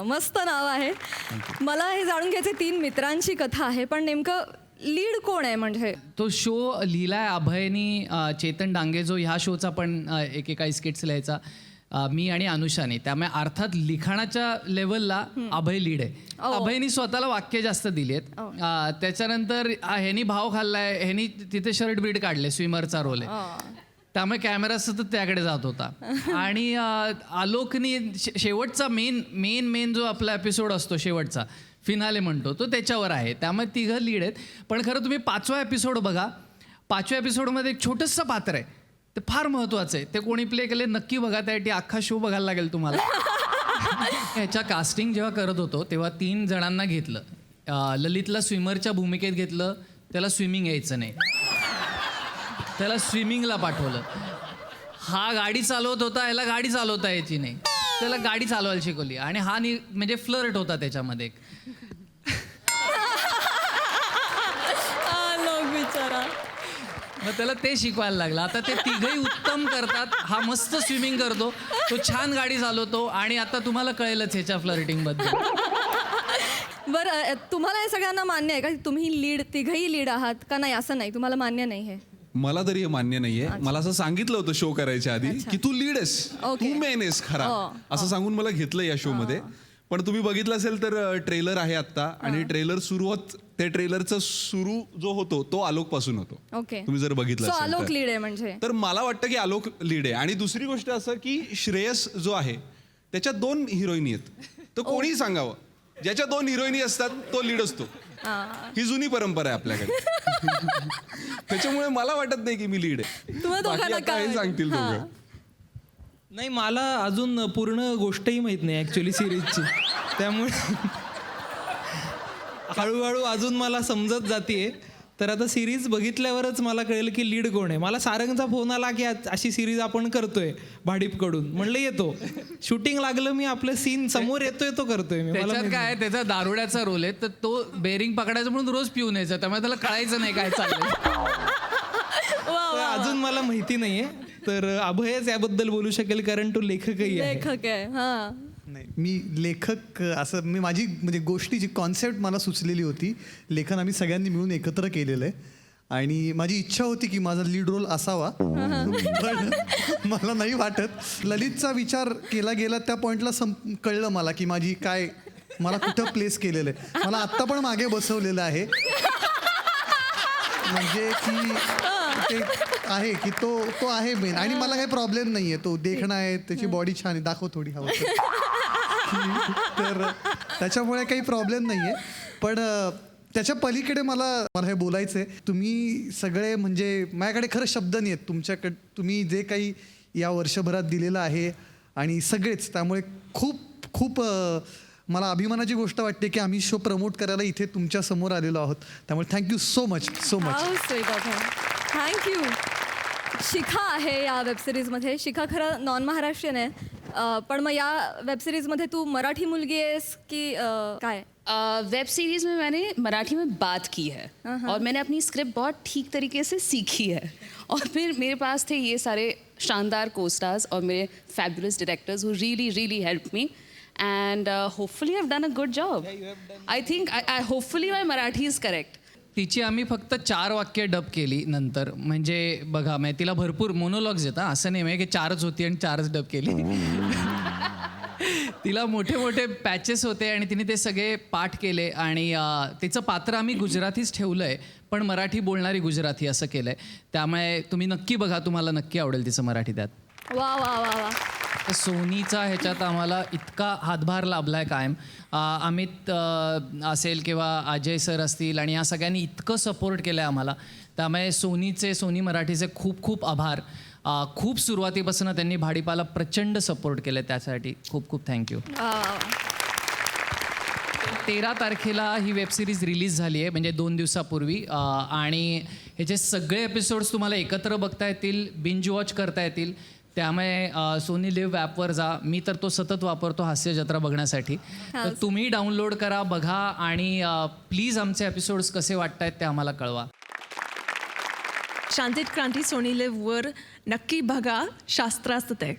मस्त नाव आहे. मला हे जाणून घ्यायचे 3 मित्रांची कथा आहे, पण नेमकं लीड कोण आहे? म्हणजे तो शो लिहिलाय अभयनी, चेतन डांगे जो ह्या शोचा पण एकेकाळी स्किट्स लिहायचा, मी आणि अनुषाने. त्यामुळे अर्थात लिखाणाच्या लेवलला अभय लीड आहे. अभयनी स्वतःला वाक्य जास्त दिली आहेत. त्याच्यानंतर ह्यानी भाव खाल्लाय, ह्यानी तिथे शर्ट बीट काढले, स्विमरचा रोल आहे त्यामुळे कॅमेरा सतत त्याकडे जात होता. आणि आलोकनी शेवटचा मेन जो आपला एपिसोड असतो, शेवटचा फिनाले म्हणतो तो, त्याच्यावर आहे. त्यामुळे 3 लीड आहेत. पण खरं तुम्ही 5वा एपिसोड बघा. 5व्या एपिसोडमध्ये एक छोटंसं पात्र आहे, ते फार महत्त्वाचं आहे. ते कोणी प्ले केले नक्की बघा, त्यासाठी अख्खा शो बघायला लागेल तुम्हाला. ह्याच्या कास्टिंग जेव्हा करत होतो तेव्हा 3 जणांना घेतलं. ललितला स्विमरच्या भूमिकेत घेतलं, त्याला स्विमिंग यायचं नाही, त्याला स्विमिंगला पाठवलं. हा गाडी चालवत होता, याला गाडी चालवता यायची नाही, त्याला गाडी चालवायला शिकवली. आणि हा म्हणजे फ्लर्ट होता त्याच्यामध्ये. बिचारा. मग त्याला ते शिकवायला लागलं. आता ते 3घही उत्तम करतात. हा मस्त स्विमिंग करतो, तो छान गाडी चालवतो आणि आता तुम्हाला कळेलच ह्याच्या फ्लर्टिंगबद्दल. बरं, तुम्हाला हे सगळ्यांना मान्य आहे का तुम्ही लीड, 3घही लीड आहात का? नाही, असं नाही, तुम्हाला मान्य नाही हे? मला तरी हे मान्य नाहीये. मला असं सांगितलं होतं शो करायच्या आधी की तू लीड आहेस, तू मेन आहेस खरा, असं सांगून मला घेतलं या शो मध्ये. पण तुम्ही बघितलं असेल तर ट्रेलर आहे आत्ता आणि ट्रेलर सुरू होत, ते ट्रेलरचा सुरू जो होतो तो आलोक पासून होतो. तुम्ही जर बघितलं असेल आलोक लीड आहे म्हणजे. तर मला वाटतं की आलोक लीड आहे. आणि दुसरी गोष्ट असं की श्रेयस जो आहे त्याच्यात 2 हिरोईनी आहेत. तर कोणीही सांगावं, ज्याच्या 2 हिरोईनी असतात तो लीड असतो. ही जुनी परंपरा आहे आपल्याकडे. त्याच्यामुळे मला वाटत नाही की मी लीड आहे. बाकी आता हे सांगतील दोघं. नाही, मला अजून पूर्ण गोष्टही माहीत नाही ॲक्च्युली सिरीजची, त्यामुळे हळूहळू अजून मला समजत जाते. तर आता सिरीज बघितल्यावरच मला कळेल की लीड कोण आहे. मला सारंगचा फोन आला की अशी सिरीज आपण करतोय भाडीपकडून, म्हणलं येतो. शूटिंग लागलं, मी आपलं सीन समोर येतोय तो करतोय मी. त्याच्यात काय, त्याचा दारुड्याचा रोल आहे, तर तो बेरिंग पकडायचं म्हणून रोज पिऊन यायचा, त्यामुळे त्याला कळायचं नाही काय चाललंय. अजून मला माहिती नाहीये. तर अभयच याबद्दल बोलू शकेल कारण तो लेखकही आहे. लेखक आहे. हा, नाही, मी लेखक असं मी माझी म्हणजे गोष्टीची कॉन्सेप्ट मला सुचलेली होती. लेखन आम्ही सगळ्यांनी मिळून एकत्र केलेलं आहे आणि माझी इच्छा होती की माझा लीड रोल असावा. पण मला नाही वाटत. ललितचा विचार केला गेला त्या पॉईंटला कळलं मला की माझी काय, मला कुठं प्लेस केलेलं आहे. मला आत्ता पण मागे बसवलेलं आहे, म्हणजे की ते आहे की तो आहे मेन. आणि मला काही प्रॉब्लेम नाही आहे, तो देखणं आहे, त्याची बॉडी छान आहे, दाखव थोडी हवं तर त्याच्यामुळे काही प्रॉब्लेम नाही आहे. पण त्याच्या पलीकडे मला हे बोलायचं आहे. तुम्ही सगळे म्हणजे माझ्याकडे खरं शब्द नाही आहेत तुमच्याकडे, तुम्ही जे काही या वर्षभरात दिलेलं आहे आणि सगळेच, त्यामुळे खूप खूप मला अभिमानाची गोष्ट वाटते की आम्ही शो प्रमोट करायला इथे तुमच्या समोर आलेलो आहोत. त्यामुळे thank you so much. Thank you. Shikha आहे या वेबसिरीजमध्ये. शिखा खरं नॉन महाराष्ट्रीयन आहे, पण मग या वेबसिरीजमध्ये तू मराठी मुलगी आहेस की काय? वेब सीरीज में मैंने मराठी में बात की है और मैंने अपनी स्क्रिप्ट बहुत ठीक तरीके से सीखी है. और फिर मेरे पास थे ये सारे शानदार को स्टार्स और मेरे fabulous directors who really really help me. And hopefully I've done a good job. I think I hopefully my Marathi is correct. तिची आम्ही फक्त 4 वाक्य डब केली नंतर. म्हणजे बघा, तिला भरपूर मोनोलॉग्स येतात, असं नाही की 4च होती आणि 4च डब केली. तिला मोठे मोठे पॅचेस होते आणि तिने ते सगळे पाठ केले. आणि तिचं पात्र आम्ही गुजरातीच ठेवलं आहे, पण मराठी बोलणारी गुजराती असं केलं आहे. त्यामुळे तुम्ही नक्की बघा, तुम्हाला नक्की आवडेल तिचं मराठी त्यात. वा वा वा वा. सोनीचा ह्याच्यात आम्हाला इतका हातभार लाभलाय कायम. अमित असेल किंवा अजय सर असतील आणि या सगळ्यांनी इतकं सपोर्ट केलं आहे आम्हाला. त्यामुळे सोनी मराठीचे खूप खूप आभार. खूप सुरुवातीपासून त्यांनी भाडीपाला प्रचंड सपोर्ट केलं, त्यासाठी खूप खूप थँक्यू. 13 तारखेला ही वेबसिरीज रिलीज झाली आहे, म्हणजे 2 दिवसापूर्वी. आणि ह्याचे सगळे एपिसोड्स तुम्हाला एकत्र बघता येतील, बिंज वॉच करता येतील. त्यामुळे सोनी लिव्ह ॲपवर जा. मी तर तो सतत वापरतो हास्य जत्रा बघण्यासाठी. तर तुम्ही डाउनलोड करा, बघा आणि प्लीज आमचे एपिसोड्स कसे वाटत आहेत ते आम्हाला कळवा. शांतीत क्रांती सोनी लिव्ह वर नक्की बघा. शास्त्रास्त्र ते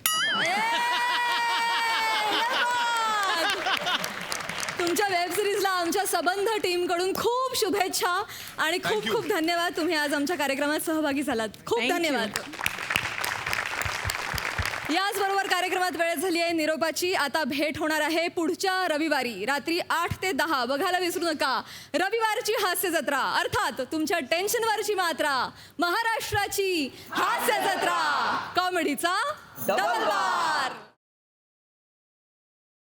तुमच्या वेब सिरीजला आमच्या सबंध टीमकडून खूप शुभेच्छा आणि खूप खूप धन्यवाद. तुम्ही आज आमच्या कार्यक्रमात सहभागी झालात. खूप धन्यवाद. याचबरोबर कार्यक्रमात वेळ झाली आहे निरोपाची. आता भेट होणार आहे पुढच्या रविवारी रात्री 8 ते 10. बघायला विसरू नका रविवारची हास्य जत्रा, अर्थात तुमच्या टेन्शनवरची मात्रा, महाराष्ट्राची हास्य जत्रा, कॉमेडीचा डबल बार.